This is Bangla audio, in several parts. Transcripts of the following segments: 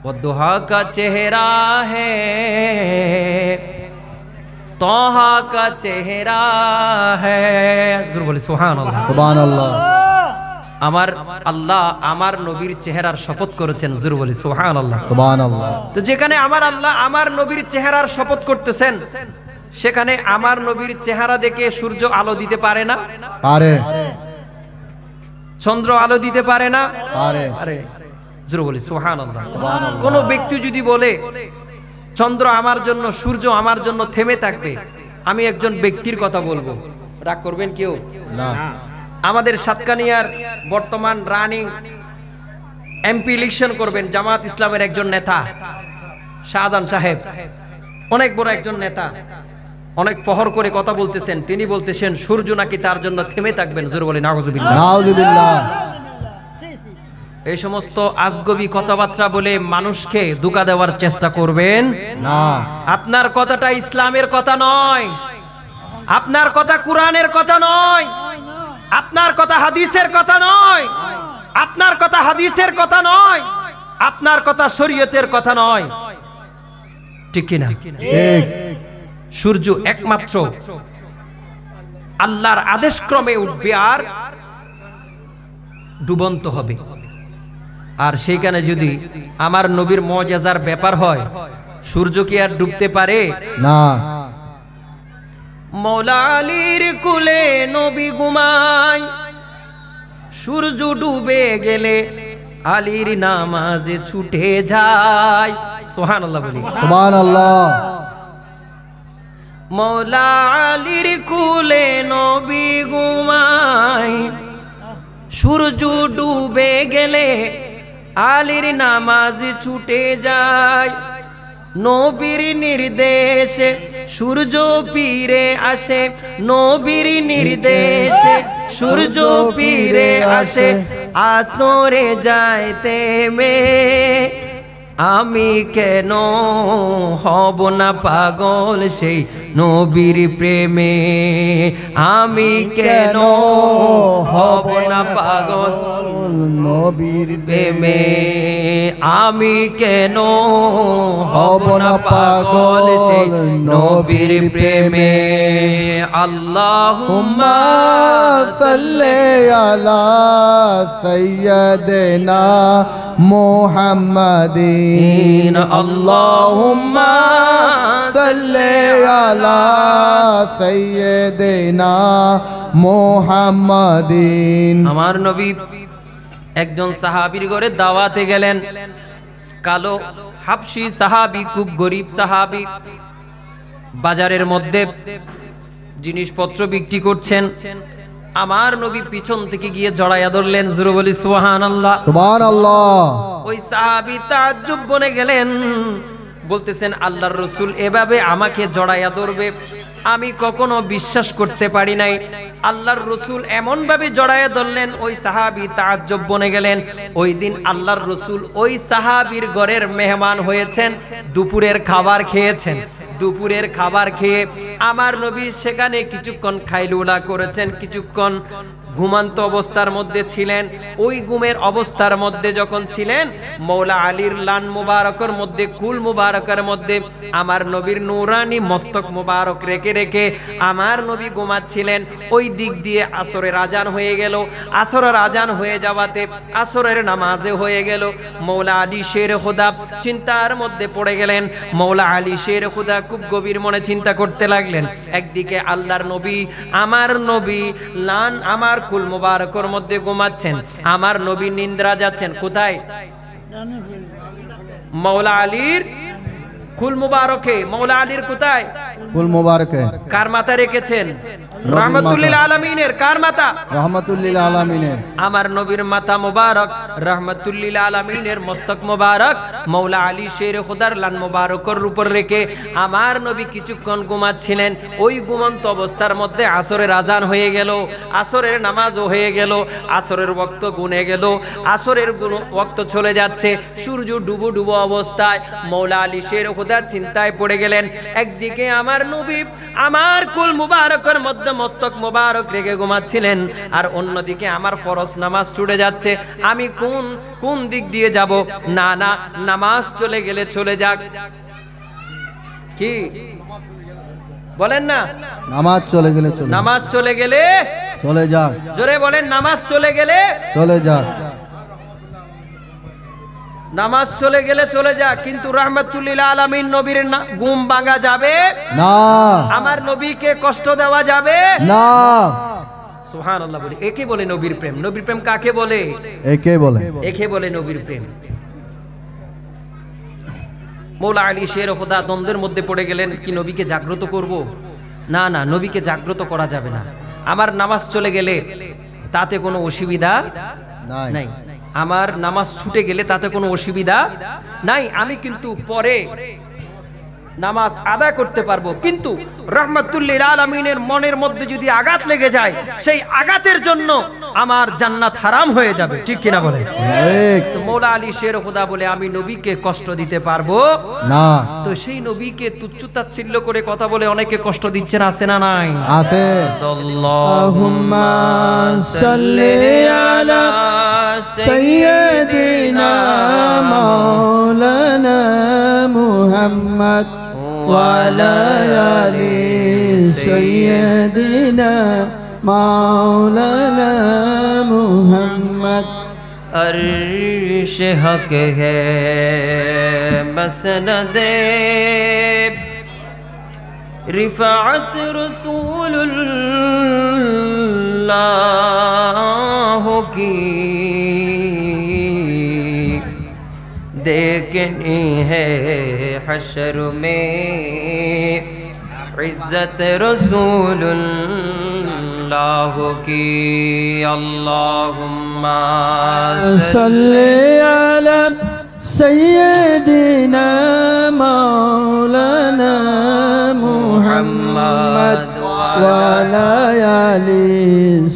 वो दुहा का चेहरा है, तोहा का चेहरा है। जरूर बोले सुभान अल्लाह, सुभान अल्लाह। আমার আল্লাহ আমার নবীর চেহারার শপথ করেছেন। জোরে বলি সুবহানাল্লাহ, সুবহানাল্লাহ। তো যেখানে আমার আল্লাহ আমার নবীর চেহারার শপথ করতেছেন, সেখানে আমার নবীর চেহারা দেখে সূর্য আলো দিতে পারে না? পারে। চন্দ্র আলো দিতে পারে না? পারে। পারে। জোরে বলি সুবহানাল্লাহ। সুবহানাল্লাহ। কোন ব্যক্তি যদি বলে চন্দ্র আমার জন্য, সূর্য আমার জন্য থেমে থাকবে, আমি একজন ব্যক্তির কথা বলবো, রাগ করবেন কেউ? না। আমাদের সাতকানিয়ার বর্তমান রানিং এমপি ইলেকশন করবেন জামাত ইসলামের একজন নেতা শাহজাহান সাহেব, অনেক বড় একজন নেতা, অনেক ফহর করে কথা বলতেছেন। তিনি বলতেছেন সূর্য নাকি তার জন্য থেমে থাকবেন। জোরে বলি নাউজুবিল্লাহ, নাউজুবিল্লাহ। এই সমস্ত আজগবি কথাবার্তা বলে মানুষকে ধোঁকা দেওয়ার চেষ্টা করবেন না। আপনার কথাটা ইসলামের কথা নয়, আপনার কথা কোরআনের কথা নয়, আপনার কথা হাদিসের কথা নয়, আপনার কথা হাদিসের কথা নয়, আপনার কথা শরীয়তের কথা নয়। ঠিক কিনা? ঠিক। সূর্য একমাত্র আল্লাহর আদেশ ক্রমে উঠবে আর ডুবন্ত হবে। আর সেইখানে যদি আমার নবীর মুজিজার ব্যাপার হয়, সূর্য কি আর ডুবতে পারে? না। মৌলা আলীর কুলে নবী ঘুমায়, সূর্য ডুবে গেলে আলীর নামাজে ছুটে যায়। সুবহানাল্লাহ বলি সুবহানাল্লাহ। মৌলা আলীর কুলে নবী ঘুমায়, সূর্য ডুবে গেলে আলীর নামাজে ছুটে যায়। নবীর নির্দেশে সূর্য ফিরে আসে, নবীর নির্দেশে সূর্য ফিরে আসে, আসরে যাইতে মে আমি কেন হব না পাগল সেই নবীর প্রেমে, আমি কেন হব না পাগল নবীর প্রেমে, আমি কেন হব না পাগল সেই নবীর প্রেমে। আল্লাহুম্মা সাল্লি আলা সাইয়্যিদিনা মুহাম্মাদিন। আল্লাহুম্মা সাল্লি আলা সাইয়্যিদিনা মুহাম্মাদিন। আমার নবী একজন সাহাবীর ঘরে দাওয়াতে গেলেন। কালো হাবশি সাহাবী, খুব গরিব সাহাবী, বাজারের মধ্যে জিনিসপত্র বিক্রি করছেন। আমার নবী পিছন থেকে গিয়ে জড়াইয়া ধরলেন। জোরে বলি সুবহানাল্লাহ, সুবহানাল্লাহ। ওই সাহাবী তাজ্জুব বনে গেলেন, বলতেছেন আল্লাহর রাসূল এভাবে আমাকে জড়াইয়া ধরবে আমি কখনো বিশ্বাস করতে পারি নাই। আল্লাহর রাসূল এমন ভাবে জড়াইয়া ধরলেন, ওই সাহাবী তাজ্জুব বনে গেলেন। ওই দিন আল্লাহর রাসূল ওই সাহাবীর ঘরের মেহমান হয়েছেন, দুপুরের খাবার খেয়েছেন। দুপুরের খাবার খেয়ে আমার নবী সেখানে কিছুক্ষণ খাইলুলা করেছেন, কিছুক্ষণ ঘুমান্ত অবস্থার মধ্যে ছিলেন। ওই ঘুমের অবস্থার মধ্যে যখন ছিলেন, মৌলা আলীর লান মুবারকের মধ্যে, কুল মুবারকের মধ্যে আমার নবীর নূরানি মস্তক মুবারক রেখে রেখে আমার নবী ঘুমাচ্ছিলেন। ওই দিক দিয়ে আসরের আজান হয়ে গেল। আসরের আজান হয়ে যাওয়াতে আসরের নামাজে হয়ে গেল। মৌলা আলী শের খুদা চিন্তার মধ্যে পড়ে গেলেন। মৌলা আলী শের খুদা খুব গভীর মনে চিন্তা করতে লাগলেন। একদিকে আল্লাহর নবী, আমার নবী লান আমার কুল মুবারকের মধ্যে ঘুমাচ্ছেন, আমার নবী নিদ্রা যাচ্ছেন। কোথায়? মৌলা আলীর কুল মুবারকে। মৌলা আলীর কোথায়? কুল মুবারকে। কার মাথা রেখেছেন? রহমাতুল্লিল আলামিনের। কার মাথা? রহমাতুল্লিল আলামিনের। আমার নবীর মাথা মুবারক, রহমাতুল্লিল আলামিনের মস্তক মুবারক মৌলা আলী শের খুদার লান মুবারকের উপর রেখে আমার নবী কিছুক্ষণ ঘুমাচ্ছিলেন। ওই ঘুমন্ত অবস্থার মধ্যে আসরের আজান হয়ে গেল, আসরের নামাজও হয়ে গেল, আসরের ওয়াক্ত গুনে গেল, আসরের ওয়াক্ত চলে যাচ্ছে। সূর্য ডুবো ডুবো অবস্থায় মৌলা আলী শের খুদা চিন্তায় পড়ে গেলেন। একদিকে আমার নবী আমার কুল মুবারকের মধ্যে মস্তক মোবারক রেখে ঘুমাচ্ছিলেন, আর অন্যদিকে আমার ফরজ নামাজ ছুটে যাচ্ছে। আমি কোন দিক দিয়ে যাব? না না, নামাজ চলে গেলে চলে যাক। কি বলেন না? নামাজ চলে গেলে চলে নামাজ চলে গেলে চলে যাক। জোরে বলেন, নামাজ চলে গেলে চলে যাক। নামাজ চলে গেলে চলে যাক, কিন্তু রাহমাতুল আলামিন নবীর ঘুম ভাঙা যাবে না, আমার নবীকে কষ্ট দেওয়া যাবে না। সুবহানাল্লাহ বলি। একে বলে নবীর প্রেম। নবীর প্রেম কাকে বলে? একে বলে, একে বলে নবীর প্রেম। মৌলা আলী শের খোদা দ্বন্দ্বের মধ্যে পড়ে গেলেন, কি নবীকে জাগ্রত করব? না না, নবীকে জাগ্রত করা যাবে না। আমার নামাজ চলে গেলে তাতে কোনো অসুবিধা নাই। আমার নামাজ ছুটে গেলে তাতে কোনো অসুবিধা নাই, আমি কিন্তু পরে নামাজ আদায় করতে পারবো। কিন্তু রাহমাতুল আলামিনের মনের মধ্যে যদি আঘাত লেগে যায়, সেই আঘাতের জন্য আমার জান্নাত হারাম হয়ে যাবে। ঠিক কিনা বলে? তো মৌলা আলী শের খোদা বলে, আমি নবীকে কষ্ট দিতে পারবো না। তো সেই নবীকে তুচ্ছ তাচ্ছিল্য করে কথা বলে অনেকে কষ্ট দিচ্ছেন, আছে না নাই? আছে। আল্লাহুম্মা সাল্লি আলা সাইয়্যিদিনা মাওলানা মুহাম্মদ ওয়া আলা আলি সাইয়্যিদিনা মাওলানা মুহাম্মদ। अर्श हक है मसनदे रिफाअत रसूलुल्लाह की देखनी है हशर में इज्जत रसूलुल्लाह की। अल्लाहुम्मा सल्ली अला सय्यिदिना मौलाना मुहम्मद व अला आलि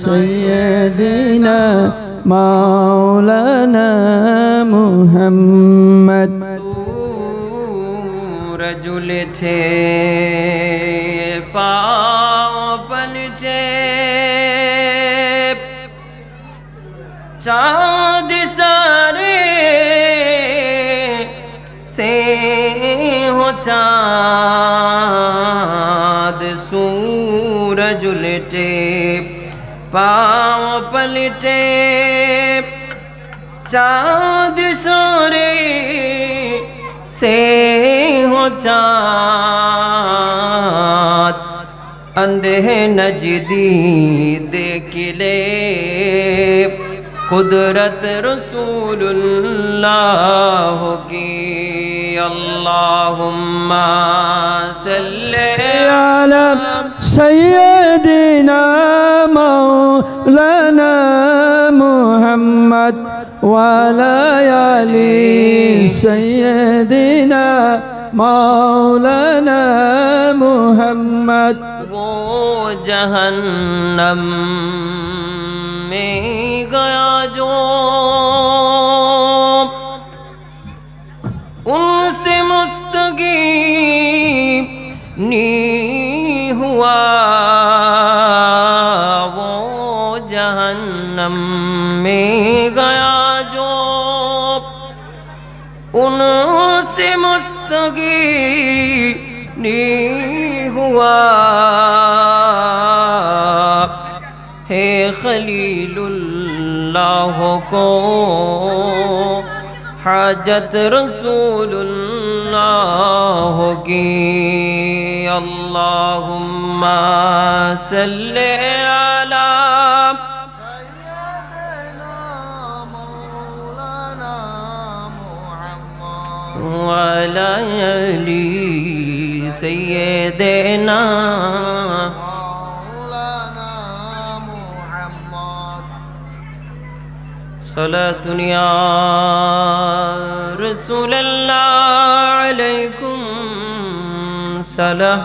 सय्यिदिना मौलाना मुहम्मद। सूरज उलटे पाँव पलटे, चाँद सारे से हो चाँद। सूरज उलटे पाँव पलटे, चाँद सारे से हो चाँद। अंधे नजदी देख ले कुदरत रसूलुल्लाह की। अल्लाहुम्मा सल्ली अला सय्यिदिना मौलाना मुहम्मद व अला आलि सय्यिदिना मौलाना मुहम्मद। वो जहन्नम में गया जो उनसे मुस्तगीब नहीं हुआ, वो जहन्नम में गया जो उनसे मुस्तगीब नहीं हुआ। है खलीलुल्लाह को हाजत रसूलुल्लाह की। अल्लाहुम्मा सल्ली अला व अला आलि सय्यिदिना सलातुन या रसूलल्लाह अलैकुम सलाम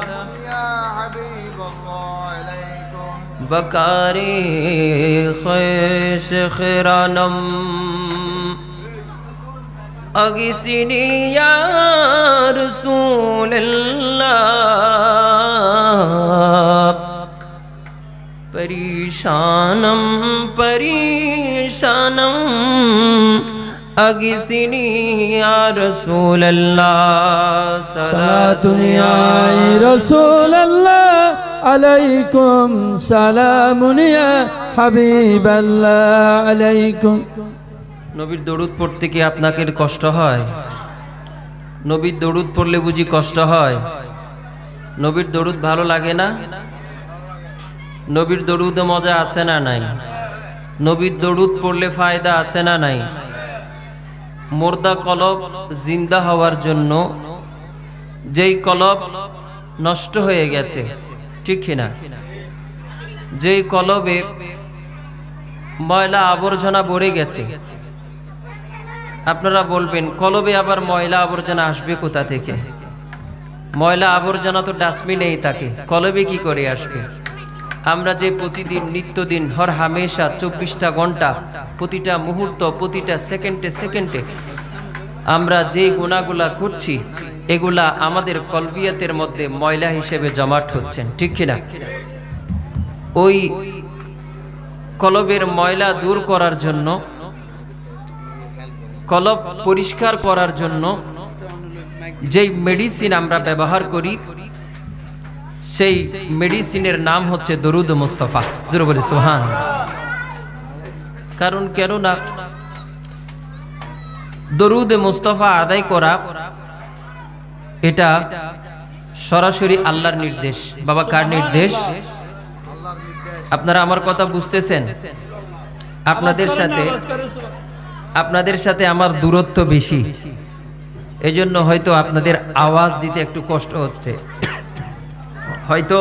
बकारे ख़ैश खिरानम अगिसिनी या रसूलल्लाह শানম পরিশানম আগিসিনি ইয়া রাসূলুল্লাহ সালাতুন ইয়া রাসূলুল্লাহ আলাইকুম সালামুন ইয়া হাবিবাল্লাহ আলাইকুম। নবীর দরুদ পড়তে কি আপনাকে কষ্ট হয়? নবীর দরুদ পড়লে বুঝি কষ্ট হয়? নবীর দরুদ ভালো লাগে না? নবীর দরুদে মজা আছে না নাই? নবীর দরুদ পড়লে ফায়দা আছে না নাই? মুর্দা কলব জিন্দা হওয়ার জন্য, যেই কলব নষ্ট হয়ে গেছে, ঠিক কিনা, যেই কলবে ময়লা আবর্জনা ভরে গেছে, আপনারা বলবেন কলবে আবার ময়লা আবর্জনা আসবে কোথা থেকে? ময়লা আবর্জনা তো ডাস্টবিনেই থাকে, কলবে কি করে আসবে? আমরা যে প্রতিদিন নিত্যদিন হর হামেশা 24টা ঘন্টা, প্রতিটা মুহূর্ত, প্রতিটা সেকেন্ডে সেকেন্ডে আমরা যে গুনাহগুলা করছি, এগুলা আমাদের কলবিয়াতের মধ্যে ময়লা হিসেবে জমাট হচ্ছেন, ঠিক কিনা? ওই কলবের ময়লা দূর করার জন্য, কলব পরিষ্কার করার জন্য যেই মেডিসিন আমরা ব্যবহার করি, সেই মেডিসিনের নাম হচ্ছে দরুদ মুস্তাফা। জোরে বলি সুবহানাল্লাহ। কারণ কেন না, দরুদ মুস্তাফা আদায় করা এটা সরাসরি আল্লাহর নির্দেশ। বাবা, কার নির্দেশ? আপনারা আমার কথা বুঝতেছেন? আপনাদের সাথে আমার দূরত্ব বেশি, এজন্য হয়তো আপনাদের আওয়াজ দিতে একটু কষ্ট হচ্ছে। হয়তো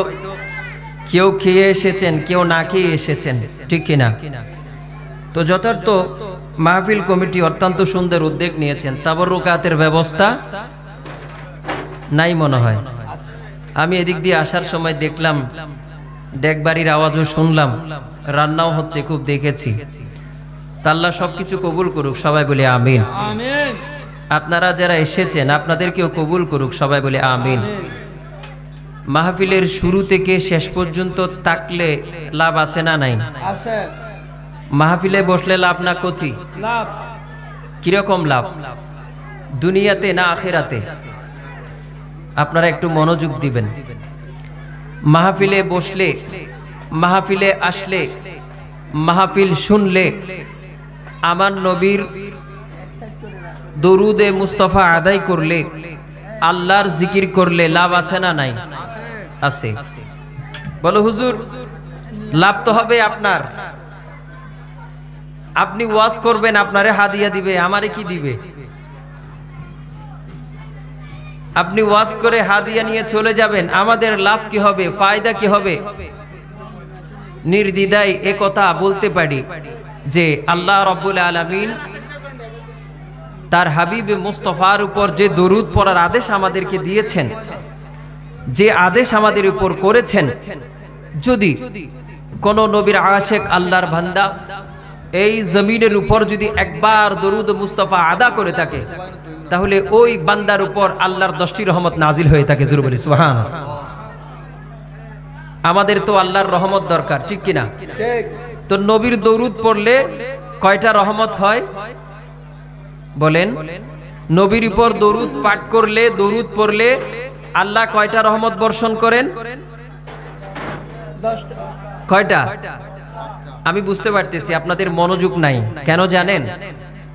কেউ খেয়ে এসেছেন, কেউ না খেয়ে এসেছেন, ঠিক কিনা? তো যথার্থ মাহফিল কমিটি অত্যন্ত সুন্দর উদ্যোগ নিয়েছেন। তাবাররুকাতের ব্যবস্থা নাই মনে হয়। আমি এদিক দিয়ে আসার সময় দেখলাম ডেকবাড়ির আওয়াজও শুনলাম, রান্নাও হচ্ছে, খুব দেখেছি। আল্লাহ সবকিছু কবুল করুক, সবাই বলে আমিন। আপনারা যারা এসেছেন আপনাদেরকেও কবুল করুক, সবাই বলে আমিন। মাহফিলের শুরু থেকে শেষ পর্যন্ত তাকলে লাভ আছে না নাই? মাহফিলে বসলে লাভ না ক্ষতি? কিরকম লাভ? দুনিয়াতে না আখিরাতে? আপনারা একটু মনোযোগ দিবেন। মাহফিলে বসলে, মাহফিলে আসলে, মাহফিল শুনলে, আমার নবীর দরুদে মুস্তাফা আদায় করলে, আল্লাহর জিকির করলে লাভ আছে না নাই? আছে। বলো হুজুর, লাভ তো হবে আপনার। আপনি ওয়াজ করবেন, আপনারে হাদিয়া দিবে, আমারে কি দিবে? আপনি ওয়াজ করে হাদিয়া নিয়ে চলে যাবেন, আমাদের লাভ কি হবে, ফায়দা কি হবে? নির্দ্বিধায় এ কথা বলতে পারি যে আল্লাহ রাব্বুল আলামিন তার হাবিব মুস্তাফার উপর যে দরুদ পড়ার আদেশ আমাদেরকে দিয়েছেন, যে আদেশ আমাদের উপর করেছেন, যদি কোন নবীর আশিক আল্লাহর বান্দা এই জমিনের উপর যদি একবার দরুদ মুস্তাফা আদা করে থাকে, তাহলে ওই বান্দার উপর আল্লাহর 10টি রহমত নাজিল হয়ে থাকে। জোরে বলি সুবহানাল্লাহ। আমাদের তো আল্লাহর রহমত দরকার, ঠিক কিনা? তো নবীর দরুদ পড়লে কয়টা রহমত হয় বলেন? নবীর উপর দরুদ পাঠ করলে, দরুদ পড়লে আল্লাহ কয়টা রহমত বর্ষণ করেন? কয়টা? আমি বুঝতে পারতেছি আপনাদের মনোযোগ নাই। কেন জানেন?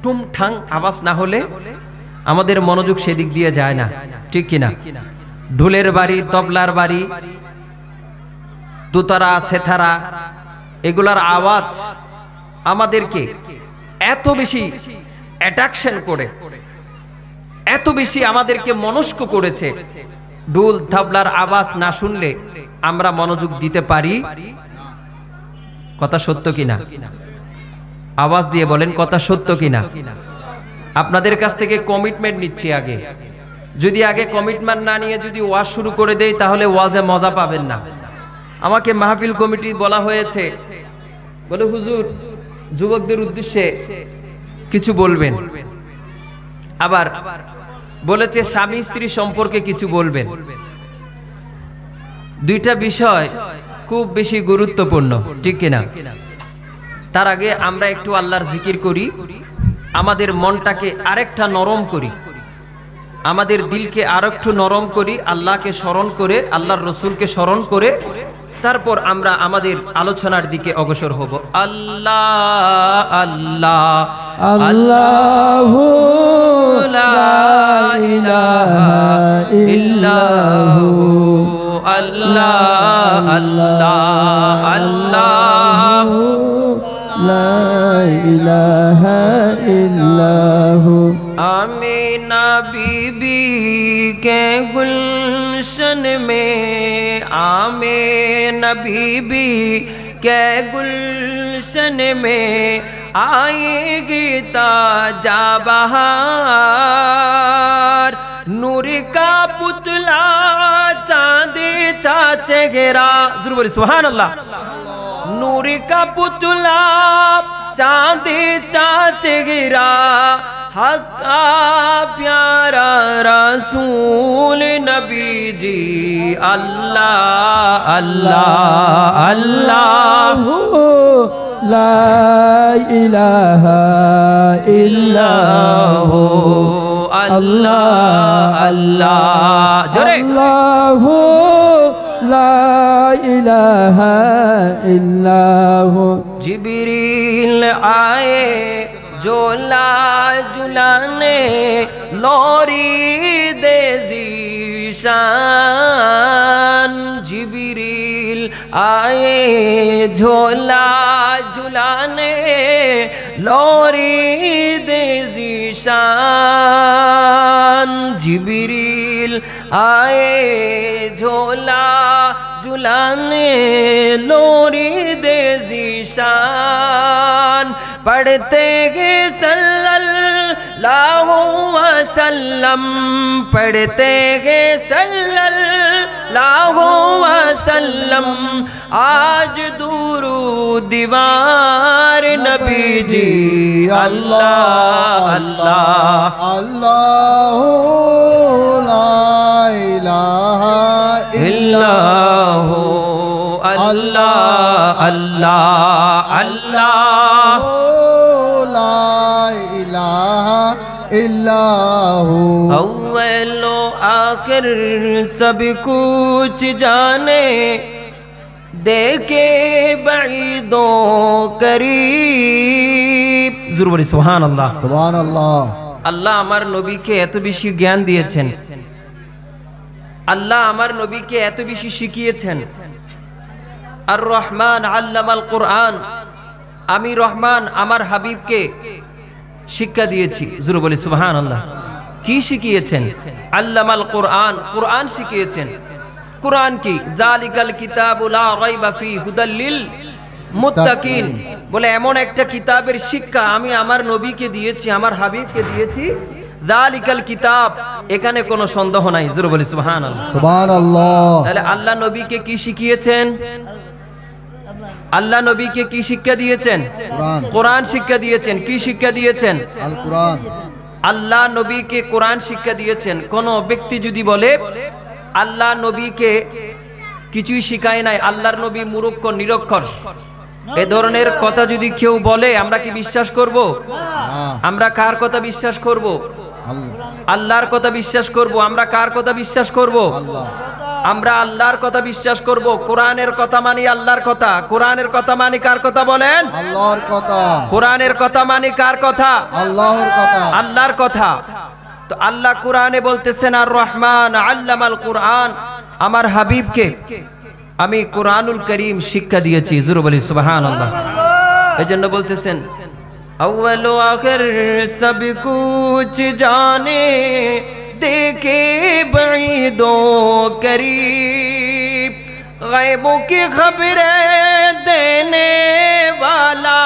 টুম ঠাং আওয়াজ না হলে আমাদের মনোযোগ সেদিক দিয়ে যায় না, ঠিক কিনা? ঢোলের বাড়ি, তবলার বাড়ি, দুতারা, সেথারা, এগুলার আওয়াজ আমাদেরকে এত বেশি অ্যাট্রাকশন করে, এত বেশি আমাদেরকে মনস্ক করেছে। ঢোল তবলার আওয়াজ না শুনলে আমরা মনোযোগ দিতে পারি? কথা সত্য কিনা? আওয়াজ দিয়ে বলেন কথা সত্য কিনা? আপনাদের কাছ থেকে কমিটমেন্ট নিচ্ছি। আগে যদি আগে কমিটমেন্ট না নিয়ে যদি ওয়াজ শুরু করে দেই, তাহলে ওয়াজে মজা পাবেন না। আমাকে মাহফিল কমিটি বলা হয়েছে, বলে হুজুর যুবকদের উদ্দেশ্যে কিছু বলবেন, আবার বলেছে স্বামী স্ত্রী সম্পর্কে কিছু বলবেন। দুইটা বিষয় খুব বেশি গুরুত্বপূর্ণ, ঠিক কিনা? তার আগে আমরা একটু আল্লাহর জিকির করি, আমাদের মনটাকে আরেকটা নরম করি, আমাদের দিলকে আরেকটু নরম করি, আল্লাহকে স্মরণ করে, আল্লাহর রসুলকে স্মরণ করে তারপর আমরা আমাদের আলোচনার দিকে অগ্রসর হব। আল্লাহ আল্লাহ আল্লাহু লা ইলাহা ইল্লাহু আল্লাহ আল্লাহ আল্লাহ লা ইলাহা ইল্লাহু। आमीना बीबी के गुलशन में, आमीना बीबी के गुलशन में आएगी ताजा बहार। नूर का पुतला चांदी चाचे गिरा, जरूर बोली सुभान अल्लाह। नूर का पुतला चांदी चाचे गिरा, हक का प्यारा रसूल नबी जी। अल्लाह अल्लाह अल्लाह ला इलाहा इल्लाहु अल्लाह अल्लाह जोरे अल्लाहु ला इलाहा इल्लाहु। जिब्रील आए जोला जुलाने, लोरी दे ज़ीशान। जिब्रील आए झोला जुलाने, लोरी दे ज़ीशान। जिब्रील आए झोला जुलाने, लोरी दे ज़ीशान। पढ़ते गए सल्लल्लाहु वसल्लम, पढ़ते गए सल्लल्लाहु वसल्लम, आज दुरूद दीवार नबी जी। अल्लाह अल्लाह अल्लाहु ला इलाहा इल्लाहु अल्लाह अल्लाह अल्लाह ला इलाहा इल्लाहु। अव्वलो आखिर सब कुछ जाने, देखे बईदो करीब। जरूर बोली सुभान अल्लाह। सुभान अल्लाह। আল্লাহ আমার নবীকে এত বেশি জ্ঞান দিয়েছেন, আল্লাহ আমার নবীকে এত বেশি শিখিয়েছেন। আর রহমান আল্লামাল কোরআন, আমি রহমান আমার হাবিবকে শিক্ষা দিয়েছি। জোরে বলি সুবহানাল্লাহ। কি শিখিয়েছেন? আল্লামাল কোরআন, কোরআন শিখিয়েছেন। কোরআন কি? জালিকাল কিতাবু লা রাইবা ফি হুদাল লিল মুত্তাকিন, বলে এমন একটা কিতাবের শিক্ষা আমি আমার নবীকে দিয়েছি, আমার হাবিবকে দিয়েছি। জালিকাল কিতাব, এখানে কোনো সন্দেহ নাই। জোরে বলি সুবহানাল্লাহ। সুবহানাল্লাহ। তাহলে আল্লাহ নবীকে কি শিখিয়েছেন? আল্লাহ নবীকে কি শিক্ষা দিয়েছেন? কোরআন। কোরআন শিক্ষা দিয়েছেন। কি শিক্ষা দিয়েছেন? আল কোরআন। আল্লাহ নবীকে কোরআন শিক্ষা দিয়েছেন। কোন ব্যক্তি যদি বলে আল্লাহ নবীকে কিছুই শিখায় নাই, আল্লাহর নবী মূর্খ নিরক্ষর, এ ধরনের কথা যদি কেউ বলে, আমরা কি বিশ্বাস করব? আমরা কার কথা বিশ্বাস করব? আল্লাহর কথা বিশ্বাস করব। আমরা কার কথা বিশ্বাস করব? আমরা আল্লাহর কথা বিশ্বাস করব। কোরআনের কথা মানি, আল্লাহর কথা। কোরআনের কথা মানি কার কথা বলেন? আল্লাহর কথা। কোরআনের কথা মানি কার কথা? আল্লাহর কথা। আল্লাহর কথা। তো আল্লাহ কোরআনে বলতেছেন আর রহমান আল্লামাল কোরআন, আমার হাবিবকে আমি কোরআনুল করিম শিক্ষা দিয়েছি। জোরে বলি সুবহানাল্লাহ। এজন্য বলতেছেন अव्वल आखिर सब कुछ जाने, देखे बईदो करीब, गैबों की खबरें देने वाला,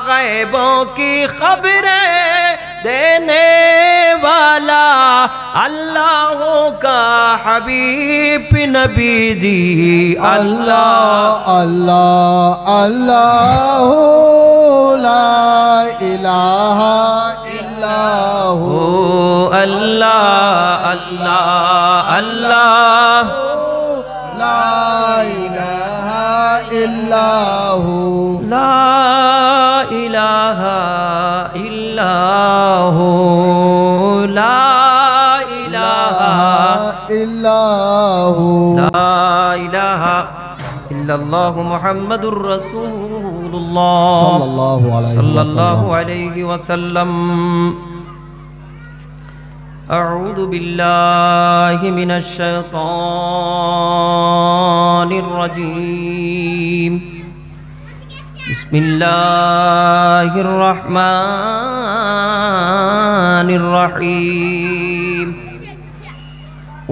गैबों की खबरें देने वाला, अल्लाह का हबीब नबी जी। अल्लाह अल्लाह अल्लाह ला इलाहा इल्लाहु। अल्लाह अल्लाह अल्लाह ला इलाहा ইল্লাহু লা ইলাহা ইল্লাল্লাহু মুহাম্মাদুর রাসূলুল্লাহ সাল্লাল্লাহু আলাইহি ওয়াসাল্লাম। আউযু বিল্লাহি মিনাশ শাইতানির রাজীম। বিসমিল্লাহির রহমানির রহিম।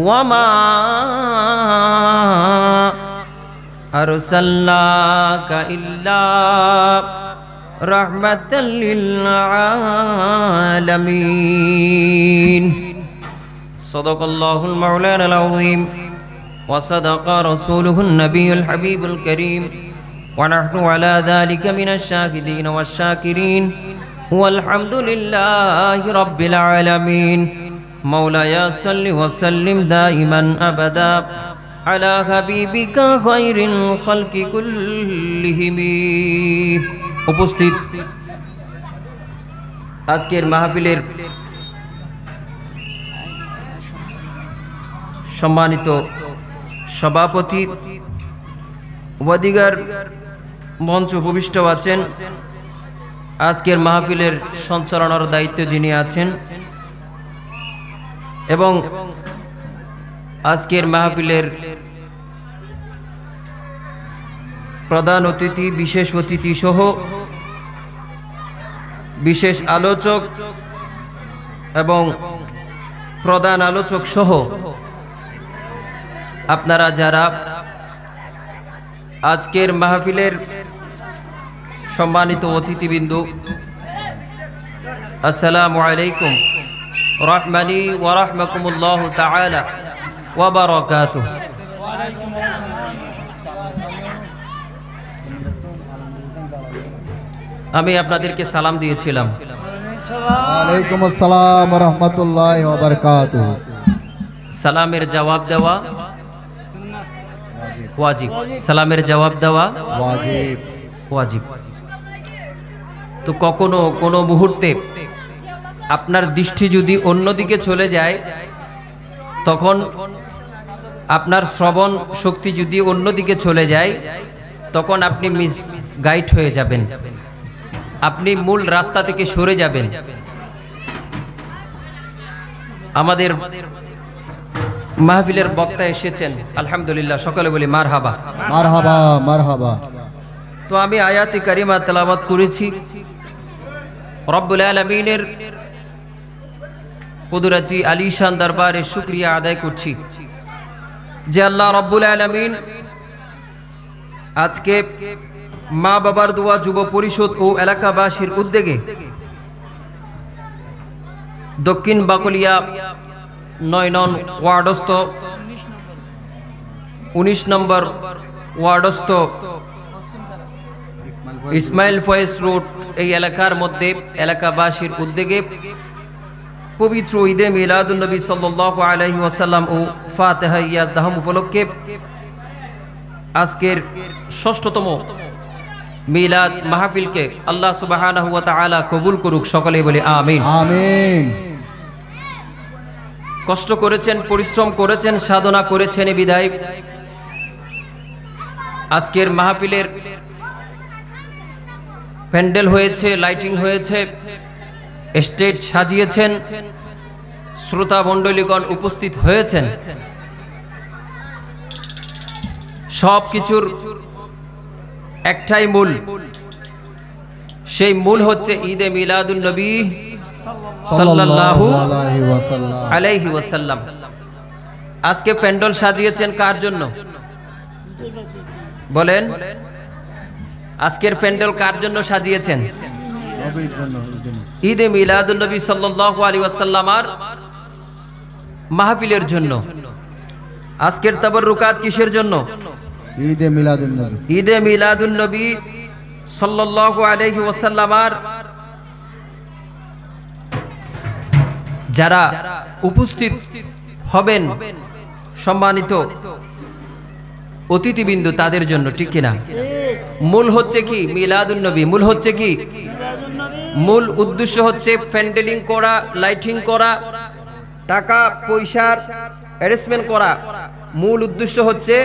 ওয়ামা আরসালনাকা ইল্লা রাহমাতাল লিল আলামিন। সাদাকাল্লাহুল মাওলানাল আযীম ওয়া সাদাকা রাসূলুহুন নবিয়ুল হাবিবুল কারীম ওয়া নাহনু আলা যালিকা মিনাশ শাহিদিন ওয়াশ শাকিরিন ওয়ালহামদুলিল্লাহি রাব্বিল আলামিন। মাওলায়া সাল্লি ওয়া সাল্লিম দাইমান আবাদা আলা হাবিবিকা খায়রিল খালকি কুল্লিহিম। উপস্থিত আজকের মাহফিলের সম্মানিত সভাপতি ওয়াদিগার মঞ্চ উপবিষ্ট আছেন, আজকের মাহফিলের সঞ্চালনার দায়িত্ব যিনি আছেন এবং আজকের মাহফিলের প্রধান অতিথি, বিশেষ অতিথি সহ বিশেষ আলোচক এবং প্রধান আলোচক সহ আপনারা যারা আজকের মাহফিলের সম্মানিত অতিথিবৃন্দ, আসসালামু আলাইকুম রাহমানি ওয়া রাহমাকুমুল্লাহু তাআলা ওয়া বারাকাতুহু। আমি আপনাদেরকে সালাম দিয়েছিলাম। ওয়ালাইকুম আসসালাম ওয়া রাহমাতুল্লাহি ওয়া বারাকাতুহু। সালামের জবাব দেওয়া ওয়াজিব, সালামের জবাব দেওয়া ওয়াজিব ওয়াজিব। তো কখনো কোনো মুহূর্তে আপনার দৃষ্টি যদি অন্যদিকে চলে যায়, তখন আপনার শ্রবণ শক্তি যদি অন্যদিকে চলে যায়, তখন আপনি মিসগাইড হয়ে যাবেন, আপনি মূল রাস্তা থেকে সরে যাবেন। আমাদের মাহফিলের বক্তা এসেছেন, আলহামদুলিল্লাহ, সকলে বলি মারহাবা মারহাবা মারহাবা। তো আমি আয়াতে কারিমা তেলাওয়াত করেছি, রব্বুল আলামিনের কুদরতি আলিশান দরবারে শুকরিয়া আদায় করছি যে আল্লাহ রব্বুল আলামিন আজকে মা বাবার দোয়া যুব পরিষদ ও এলাকাবাসীর উদ্যোগে দক্ষিণ বাকলিয়া ৯ নং ওয়ার্ডস্থ ১৯ নম্বর ওয়ার্ডস্থ ইসমাইল ফয়েজ রোড এই এলাকার মধ্যে এলাকাবাসীর উদ্যোগে পবিত্র ঈদে মিলাদুন নবী সাল্লাল্লাহু আলাইহি ওয়াসাল্লাম ও ফাতিহা ইয়াজদাহম উপলক্ষে আজকের ৬ষ্ঠতম মিলাদ মাহফিলকে আল্লাহ সুবহানাহু ওয়া তাআলা কবুল করুক, সকলেই বলি আমিন আমিন। কষ্ট করেছেন, পরিশ্রম করেছেন, সাধনা করেছেন, বিদায় আজকের মাহফিলের প্যান্ডেল হয়েছে, লাইটিং হয়েছে, স্টেজ সাজিয়েছেন, শ্রোতা মণ্ডলীগণ উপস্থিত হয়েছেন। সব কিছুর একটাই মূল, সেই মূল হচ্ছে ঈদে মিলাদুন নবী সাল্লাল্লাহু আলাইহি ওয়াসাল্লাম। আজকে প্যান্ডেল সাজিয়েছেন কার জন্য বলেন? আজকের প্যান্ডেল কার জন্য সাজিয়েছেন? ঈদে মিলাদুন নবী সাল্লাল্লাহু আলাইহি ওয়াসাল্লামের মাহফিলের জন্য। আজকের তাবাররুকাত কিসের জন্য? ঈদে মিলাদুন নবী। ঈদে মিলাদুন নবী সাল্লাল্লাহু আলাইহি ওয়াসাল্লামের যারা উপস্থিত হবেন সম্মানিত অতিথিবৃন্দ, তাদের জন্য, ঠিক কিনা? মূল হচ্ছে কি? মিলাদুন নবী। মূল হচ্ছে কি? মূল উদ্দেশ্য হচ্ছে প্যান্ডেলিং করা, লাইটিং করা, টাকা পয়সার অ্যারেঞ্জমেন্ট করা, মূল উদ্দেশ্য হচ্ছে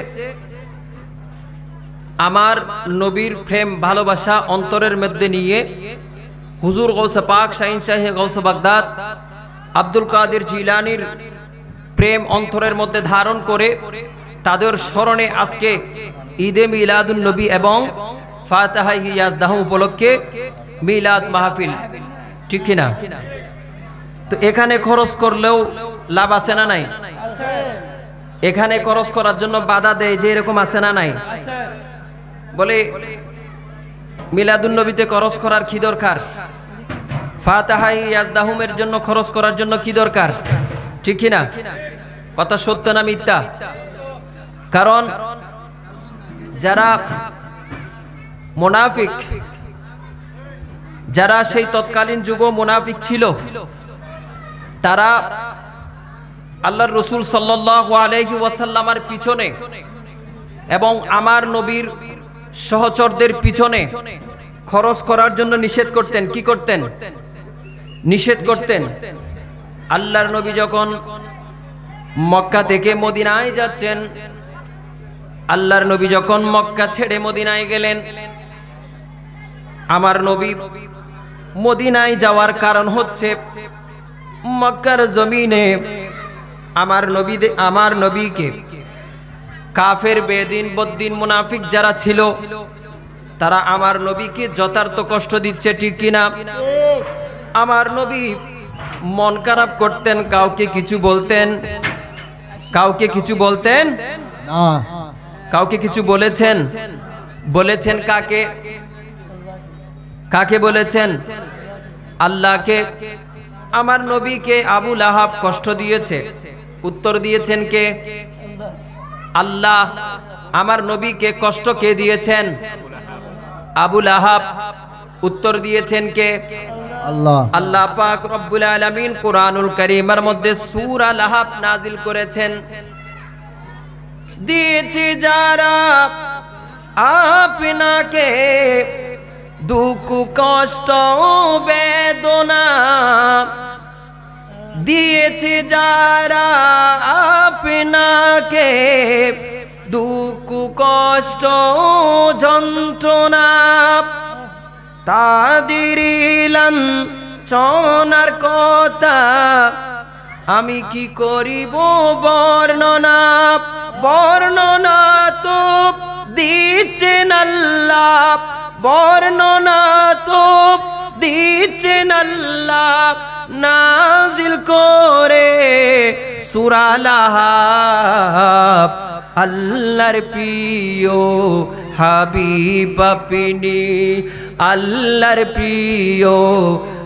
আমার নবীর প্রেম ভালোবাসা অন্তরের মধ্যে নিয়ে হুজুর গৌসে পাক শাহিন শাহে গৌসে বাগদাদ আব্দুল কাদের জিলানির প্রেম অন্তরের মধ্যে ধারণ করে তাদের স্মরণে আজকে ঈদে মিলাদুন নবী এবং ফাতিহা ইয়াজদাহ উপলক্ষে মিলাদ মাহফিল, ঠিক কিনা? তো এখানে খরচ করলেও লাভ আছে না নাই? এখানে খরচ করার জন্য বাধা দেয় যে এরকম আছে না নাই? বলে মিলাদুন নবীতে খরচ করার কি দরকার, ফাতিহা ইয়াজদাহুমের জন্য খরচ করার জন্য কি দরকার, ঠিক কিনা? কথা সত্য না মিথ্যা? কারণ যারা মুনাফিক, যারা সেই তৎকালীন যুগ মুনাফিক ছিল, তারা আল্লাহর রাসূল সাল্লাল্লাহু আলাইহি ওয়াসাল্লামের পিছনে এবং আমার নবীর সহচরদের পিছনে খরচ করার জন্য নিষেধ করতেন। কি করতেন? নিষেধ করতেন। আল্লাহর নবী যখন মক্কা থেকে মদিনায় যাচ্ছেন, আল্লাহর নবী যখন মক্কা ছেড়ে মদিনায় গেলেন, আমার নবী মদিনায় যাওয়ার কারণ হচ্ছে মক্কার জমিনে আমার নবীকে কাফের বেদিন বদ্দিন মুনাফিক যারা ছিল তারা আমার নবীকে যথার্থ কষ্ট দিচ্ছে, ঠিক কিনা? আমার নবী মন খারাপ করতেন, কাউকে কিছু বলতেন, কাউকে কিছু বলতেন না। কাউকে কিছু বলেছেন? বলেছেন কাকে? কাকে বলেছেন? আল্লাহকে। আমার নবীকে আবু লাহাব কষ্ট দিয়েছে, উত্তর দিয়েছেন কে? আল্লাহ। আমার নবীকে কষ্ট কে দিয়েছেন? আবু লাহাব। উত্তর দিয়েছেন কে? আল্লাহ। আল্লাহ পাক রব্বুল আলামিন কুরআনুল কারীমের মধ্যে সূরা লাহাব নাজিল করেছেন, দিয়েছি যারা আপনাকে দুঃখ কষ্ট বেদনা, দিয়েছি যারা আপনাকে দুঃখ কষ্ট যন্ত্রণা, তাদের লাঞ্ছনার কথা আমি কি করিব বর্ণনা, বর্ণনা তো দিচ্ছেন আল্লাহ, বর্ণনা তো দিচ্ছেন আল্লাহ নাজিল করে সূরা লাহাব। আল্লাহর প্রিয় হাবিব আপনি, আল্লাহর প্রিয়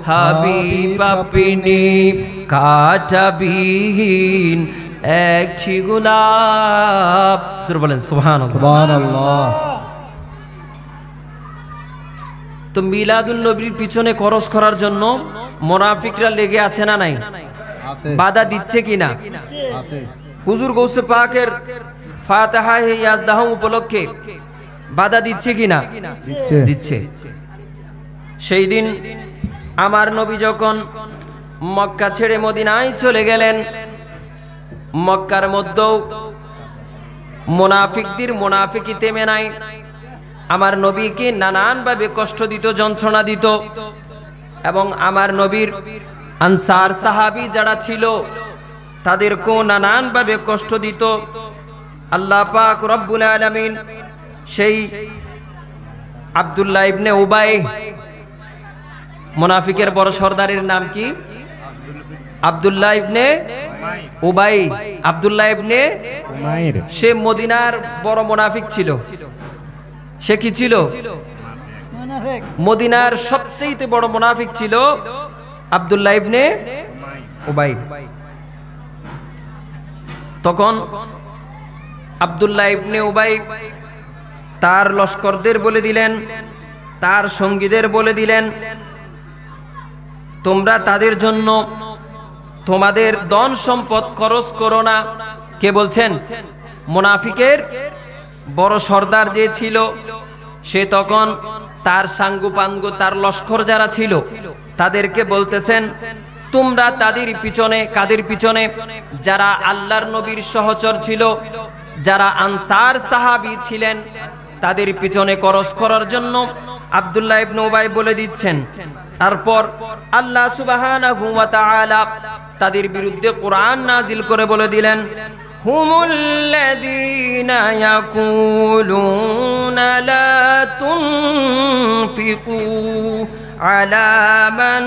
হাবিব আপনি, কাঁটাবিহীন একটি গোলাপ। সুবহানাল্লাহ, বলেন সুবহানাল্লাহ। সুবহানাল্লাহ। তো মিলাদুন নবীর পিছনে খরচ করার জন্য মুনাফিকরা লেগে আছে না নাই? আছে। বাধা দিচ্ছে কিনা? আছে। হুজুর গৌসে পাকের ফাতিহা ইয়াজদাহ উপলক্ষে বাধা দিচ্ছে কিনা? দিচ্ছে। দিচ্ছে। সেই দিন আমার নবী যখন মক্কা ছেড়ে মদিনায় চলে গেলেন, মক্কার মধ্যেও মুনাফিকদের মুনাফিকি থেমে নাই। আমার নবীকে নানানভাবে কষ্ট দিত, যন্ত্রণা দিত, এবং আমার নবীর আনসার সাহাবী যারা ছিল তাদেরকেও নানানভাবে কষ্ট দিত। আল্লাহ পাক রব্বুল আলামিন সেই আব্দুল্লাহ ইবনে উবাই, মুনাফিকের বড় সর্দারের নাম কি? আব্দুল্লাহ ইবনে উবাই। আব্দুল্লাহ ইবনে উমাইর, সে মদিনার বড় মুনাফিক ছিল। সে কি ছিল? মদিনার সবচেয়ে বড় মুনাফিক ছিল আব্দুল্লাহ ইবনে উবাই। তখন আব্দুল্লাহ ইবনে উবাই তার লস্করদের বলে দিলেন, তার সঙ্গীদের বলে দিলেন, তোমরা তাদের জন্য তোমাদের ধন সম্পদ খরচ করো না। কে বলছেন? মুনাফিকের বড় সর্দার যে ছিল সে তখন তার সাঙ্গু পাঙ্গু, তার লস্কর যারা ছিল তাদেরকে বলতেছেন, তোমরা তাদের পিছনে, কাদের পিছনে? যারা আল্লাহর নবীর সহচর ছিল, যারা আনসার সাহাবী ছিলেন, তাদের পিছনে খরচ করার জন্য আব্দুল্লাহ ইবনে উবাই বলে দিচ্ছেন। তারপর আল্লাহ সুবহানাহু ওয়া তাআলা তাদের বিরুদ্ধে কোরআন নাজিল করে বলে দিলেন, হুমুল্লাযীনা ইয়াকুলুনা লা তুনফিকু আলা মান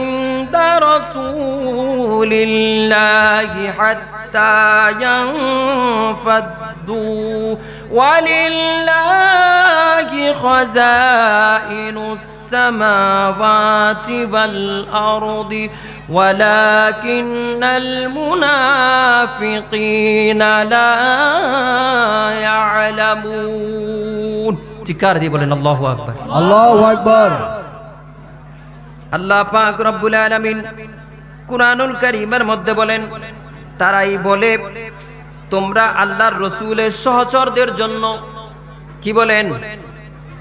ইনদা রাসূলিল্লাহি হাত্তা ইয়ানফাদ্দু ওয়ালিল্লাহি খাযাইনুস সামাওয়াতি ওয়াল আরদি ওয়ালাকিন্নাল মুনাফিকিনা লা ইয়ালামুন। চিৎকার দিয়ে বলেন আল্লাহু আকবার। আল্লাহু আকবার। আল্লাহ পাক রব্বুল আলামিন কুরআনুল কারীমের মধ্যে বলেন, তারাই বলে তোমরা আল্লাহর রাসূলের সহচরদের জন্য কি বলেন?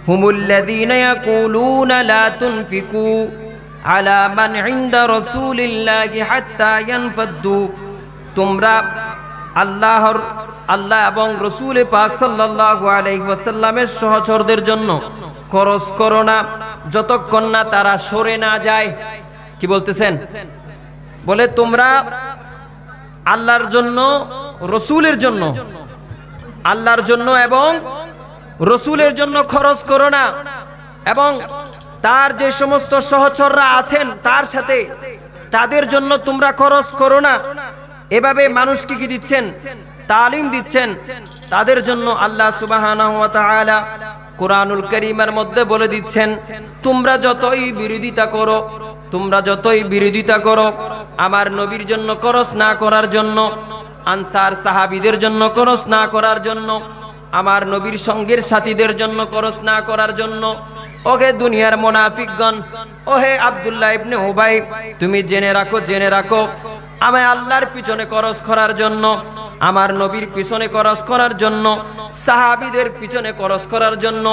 হুমুল্লাযীনা ইয়াকুলুনা লা তুনফিকু আলা মান ইনদা রাসূলিল্লাহি হাত্তা ইয়ানফাদ্দু। তোমরা আল্লাহ এবং রাসূল পাক সাল্লাল্লাহু আলাইহি ওয়াসাল্লামের সহচরদের জন্য খরচ করো না যতক্ষণ না তারা সরে না যায়। কি বলতেছেন? বলে তোমরা আল্লাহর জন্য, রাসূলের জন্য, আল্লাহর জন্য এবং রাসূলের জন্য খরচ করো না, এবং তার যে সমস্ত সহচররা আছেন তার সাথে, তাদের জন্য তোমরা খরচ করো না। এভাবে মানুষকে কি দিচ্ছেন? তালিম দিচ্ছেন। তাদের জন্য আল্লাহ সুবহানাহু ওয়া তাআলা কুরআনুল কারীমের মধ্যে বলে দিচ্ছেন, তোমরা যতই বিরোধিতা করো, তোমরা যতই বিরোধিতা করো আমার নবীর জন্য খরচ না করার জন্য, আনসার সাহাবীদের জন্য খরচ না করার জন্য, আমার নবীর সঙ্গের সাথীদের জন্য খরচ না করার জন্য, ওহে দুনিয়ার মুনাফিকগণ, ওহে আব্দুল্লাহ ইবনে উবাই, তুমি জেনে রাখো, জেনে রাখো, আমি আল্লাহর পিছনে খরচ করার জন্য, আমার নবীর পিছনে খরচ করার জন্য, সাহাবীদের পিছনে খরচ করার জন্য,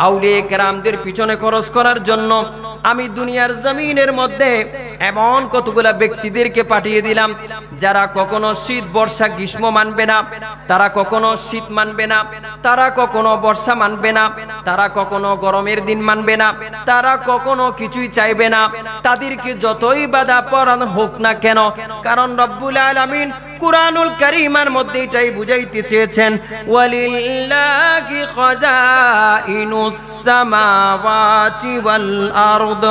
আউলিয়া কেরামদের পিছনে খরচ করার জন্য আমি দুনিয়ার জমিনের মধ্যে এমন কতগুলা ব্যক্তিদেরকে পাঠিয়ে দিলাম যারা কখনো শীত বর্ষা গ্রীষ্ম মানবে না, তারা কখনো শীত মানবে না, তারা কখনো বর্ষা মানবে না, তারা কখনো গরমের দিন মানবে না, তারা কখনো কিছুই চাইবে না। তাদেরকে যতই বাধা পড়ানো হোক না কেন, কারণ রব্বুল আলামিন কুরআনুল কারীমের মধ্যে এটাই বুঝাইতে চেয়েছেন, ওয়ালিল্লাহি খাযাইনুস সামাওয়াতি ওয়াল আরদ।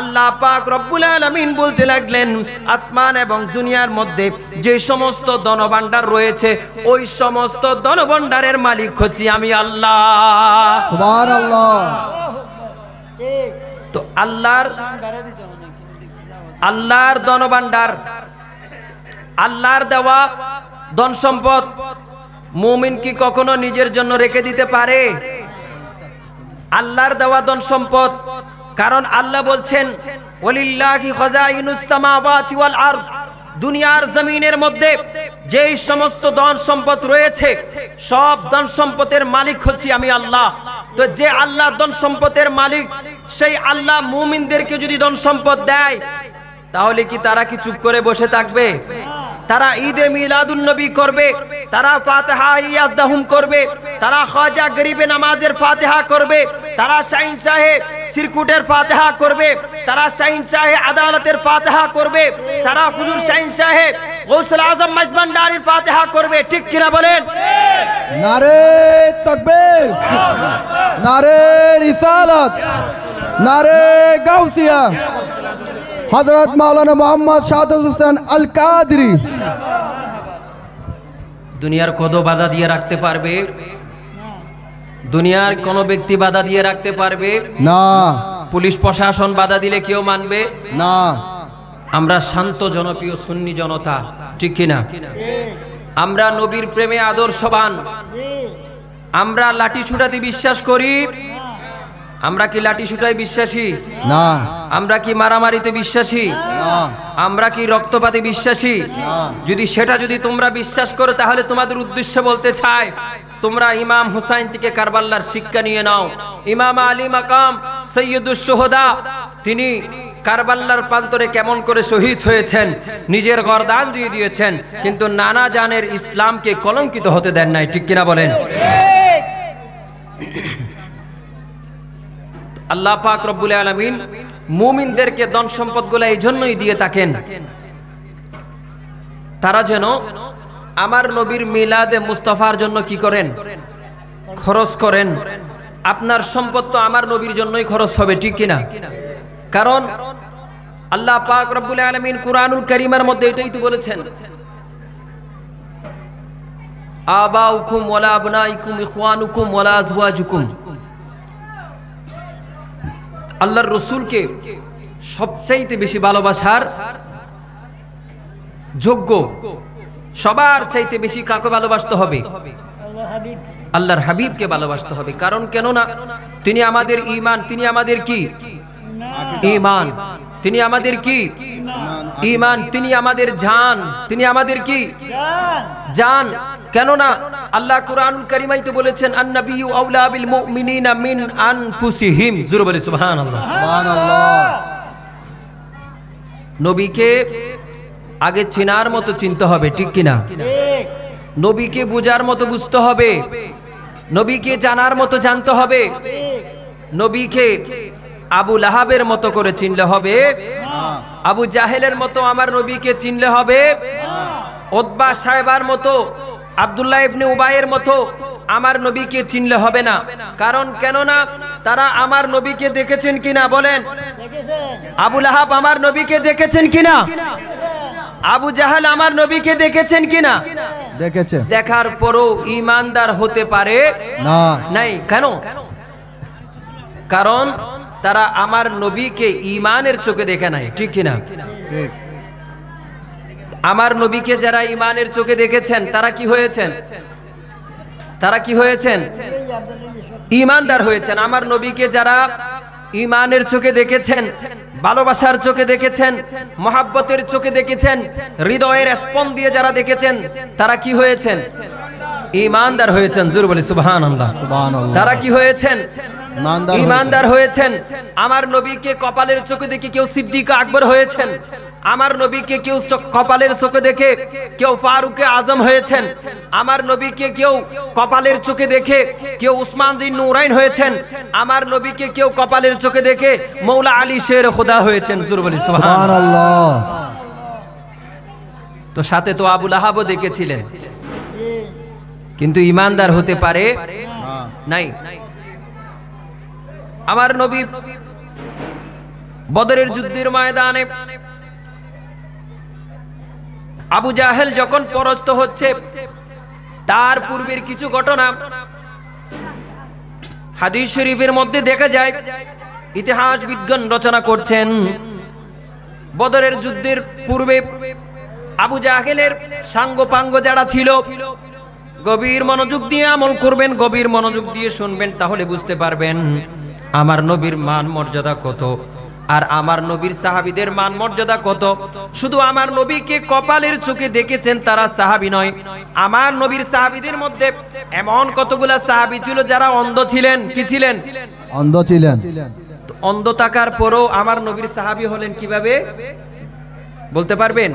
আল্লাহ পাক রব্বুল আলামিন বলতে লাগলেন, আসমান এবং দুনিয়ার মধ্যে যে সমস্ত ধনভাণ্ডার রয়েছে ওই সমস্ত ধনভাণ্ডারের মালিক হচ্ছি আমি আল্লাহ। সুবহানাল্লাহ। তো আল্লাহর ধনভাণ্ডার, আল্লাহর দেওয়া ধন সম্পদ মুমিন কি কখনো নিজের জন্য রেখে দিতে পারে? আল্লাহর দেওয়া ধন সম্পদ, কারণ আল্লাহ বলছেন ওয়ালিল্লাহি খাযাইনুস সামাওয়াতি ওয়াল আরদ, দুনিয়ার জমিনের মধ্যে যেই সমস্ত ধন সম্পদ রয়েছে সব ধন সম্পদের মালিক হচ্ছি আমি আল্লাহ। তো যে আল্লাহ ধন সম্পদের মালিক, সেই আল্লাহ মুমিনদেরকে যদি ধন সম্পদ দেয় তাহলে কি তারা কি চুপ করে বসে থাকবে? তারা ঈদে মিলাদুন নবী করবে, তারা ফাতিহা ইয়াজদাহুম করবে, তারা খাজা গরিবে নামাজের ফাতিহা করবে, তারা শাহিন শাহে সিরকুটের ফাতিহা করবে, তারা শাহিন শাহে আদালতের ফাতিহা করবে, তারা হুজুর শাহিন শাহে গৌসুল আজম মজবান্ডারির ফাতিহা করবে। ঠিক কিনা বলেন? নারে তাকবীর, নারে রিসালাত, নারে গাউসিয়া, হযরত মাওলানা মোহাম্মদ শাহাদাত হোসেন আল কাদরি। দুনিয়ার কত বাধা দিয়ে রাখতে পারবে? দুনিয়ার কোন ব্যক্তি বাধা দিয়ে রাখতে পারবে না। পুলিশ প্রশাসন বাধা দিলে কেউ মানবে না। আমরা শান্ত জনপ্রিয় সুন্নি জনতা, ঠিক কিনা? আমরা নবীর প্রেমে আদর্শবান, আমরা লাঠি ছুটাতে বিশ্বাস করি। আমরা কি লাঠি ছুটায় বিশ্বাসী? না। আমরা কি মারামারিতে বিশ্বাসী? না। আমরা কি রক্তপাতে বিশ্বাসী? যদি সেটা যদি তোমরা বিশ্বাস করো তাহলে তোমাদের উদ্দেশ্যে বলতে চাই, তোমরা ইমাম হুসাইন থেকে কারবালার শিক্ষা নিয়ে নাও। ইমাম আলী মাকাম সৈয়দুস শুহাদা, তিনি কারবালার প্রান্তরে কেমন করে শহীদ হয়েছেন, নিজের গর্দান দিয়ে দিয়েছেন, কিন্তু নানা জানের ইসলামকে কলঙ্কিত হতে দেন নাই। ঠিক কিনা বলেন? আল্লাহ পাক রব্বুল আলামিন মুমিনদেরকে ধন সম্পদগুলো এই জন্যই দিয়ে থাকেন, তারা যেন আমার নবীর মিলাদে মুস্তাফার জন্য কি করেন? খরচ করেন। আপনার সম্পদ তো আমার নবীর জন্যই খরচ হবে, ঠিক কিনা? কারণ আল্লাহ পাক রব্বুল আলামিন কুরআনুল কারীমের মধ্যে এটাই তো বলেছেন, আবাউকুম ওয়ালা আবনাইকুম ইখওয়ানুকুম ওয়ালা আজওয়াজুকুম। আল্লাহর রাসূলকে সবচাইতে বেশি ভালোবাসার যোগ্য, সবার চাইতে বেশি কাকে ভালোবাসতে হবে? আল্লাহর হাবিবকে ভালোবাসতে হবে। কারণ কেন না তিনি আমাদের ঈমান, তিনি আমাদের কি? ঈমান। তিনি আমাদের কি? ঈমান। তিনি আমাদের জান, তিনি আমাদের কি? জান। কেন না আল্লাহ কুরআনুল কারীমাইতে বলেছেন, আন-নাবিয়্যু আওলা বিল মুমিনিনা মিন আনফুসিহিম। জোরে বলি সুবহানাল্লাহ। সুবহানাল্লাহ। নবীকে আগে চেনার মতো চিনতে হবে, ঠিক কিনা? নবীকে বুঝার মতো বুঝতে হবে, নবীকে জানার মতো জানতে হবে। নবীকে আবু লাহাবের মতো করে চিনলে হবে? আবু জাহেলের মতো আমার নবীকে চিনলে হবে? উতবা সাহেবার মতো, আব্দুল্লাহ ইবনে উবাইয়ের মতো আমার নবীকে চিনলে হবে না। কারণ কেন না তারা আমার নবীকে দেখেছেন কিনা বলেন? আবু লাহাব আমার নবীকে দেখেছেন কিনা? আবু জাহাল আমার নবীকে দেখেছেন কিনা? দেখেছে। দেখার পরও ঈমানদার হতে পারে না, নাই। কেন? কারণ তারা আমার নবীকে ঈমানের চোখে দেখে নাই, ঠিক কিনা? ঠিক। আমার নবীকে যারা ঈমানের চোখে দেখেছেন তারা কি হয়েছেন? তারা কি হয়েছেন? ঈমানদার হয়েছেন। আমার নবীকে যারা ঈমানের চোখে দেখেছেন, ভালোবাসার চোখে দেখেছেন, মহাব্বতের চোখে দেখেছেন, হৃদয়ের স্পন্দন দিয়ে যারা দেখেছেন, তারা কি হয়েছেন? ঈমানদার হয়েছেন। জোরে বলি সুবহানাল্লাহ। সুবহানাল্লাহ। তারা কি হয়েছেন? ঈমানদার হয়েছেন। আমার নবীকে কপালের চোখে দেখে কেউ সিদ্দিক আকবর হয়েছেন, আমার নবীকে কেউ কপালের চোখে দেখে কেউ ফারুকে আজম হয়েছেন, আমার নবীকে কেউ কপালের চোখে দেখে কেউ উসমান জিন নুরাইন হয়েছেন, আমার নবীকে কেউ কপালের চোখে দেখে মৌলা আলী শের খোদা হয়েছেন। জোরে বলি সুবহানাল্লাহ। তো সাথে তো আবু লাহাবও দেখেছিলেন, কিন্তু ঈমানদার হতে পারে নাই। আমার নবী বদরের যুদ্ধের ময়দানে আবু জাহেল যখন পরাস্ত হচ্ছে, তার পূর্বের কিছু ঘটনা হাদিস শরীফের মধ্যে দেখা যায়। ইতিহাস বিজ্ঞান রচনা করছেন, বদরের যুদ্ধের পূর্বে আবু জাহেলের সাঙ্গপাঙ্গ যারা ছিল, গভীর মনোযোগ দিয়ে আমল করবেন, গভীর মনোযোগ দিয়ে শুনবেন, তাহলে বুঝতে পারবেন আমার নবীর মান মর্যাদা কত আর আমার নবীর সাহাবীদের মান মর্যাদা কত। শুধু আমার নবীকে কপালের চোখে দেখেছেন তারা সাহাবী নয়, আমার নবীর সাহাবীদের মধ্যে এমন কতগুলা সাহাবী ছিল যারা অন্ধ ছিলেন। কি ছিলেন? অন্ধ ছিলেন। অন্ধ থাকার পরও আমার নবীর সাহাবী হলেন কিভাবে বলতে পারবেন?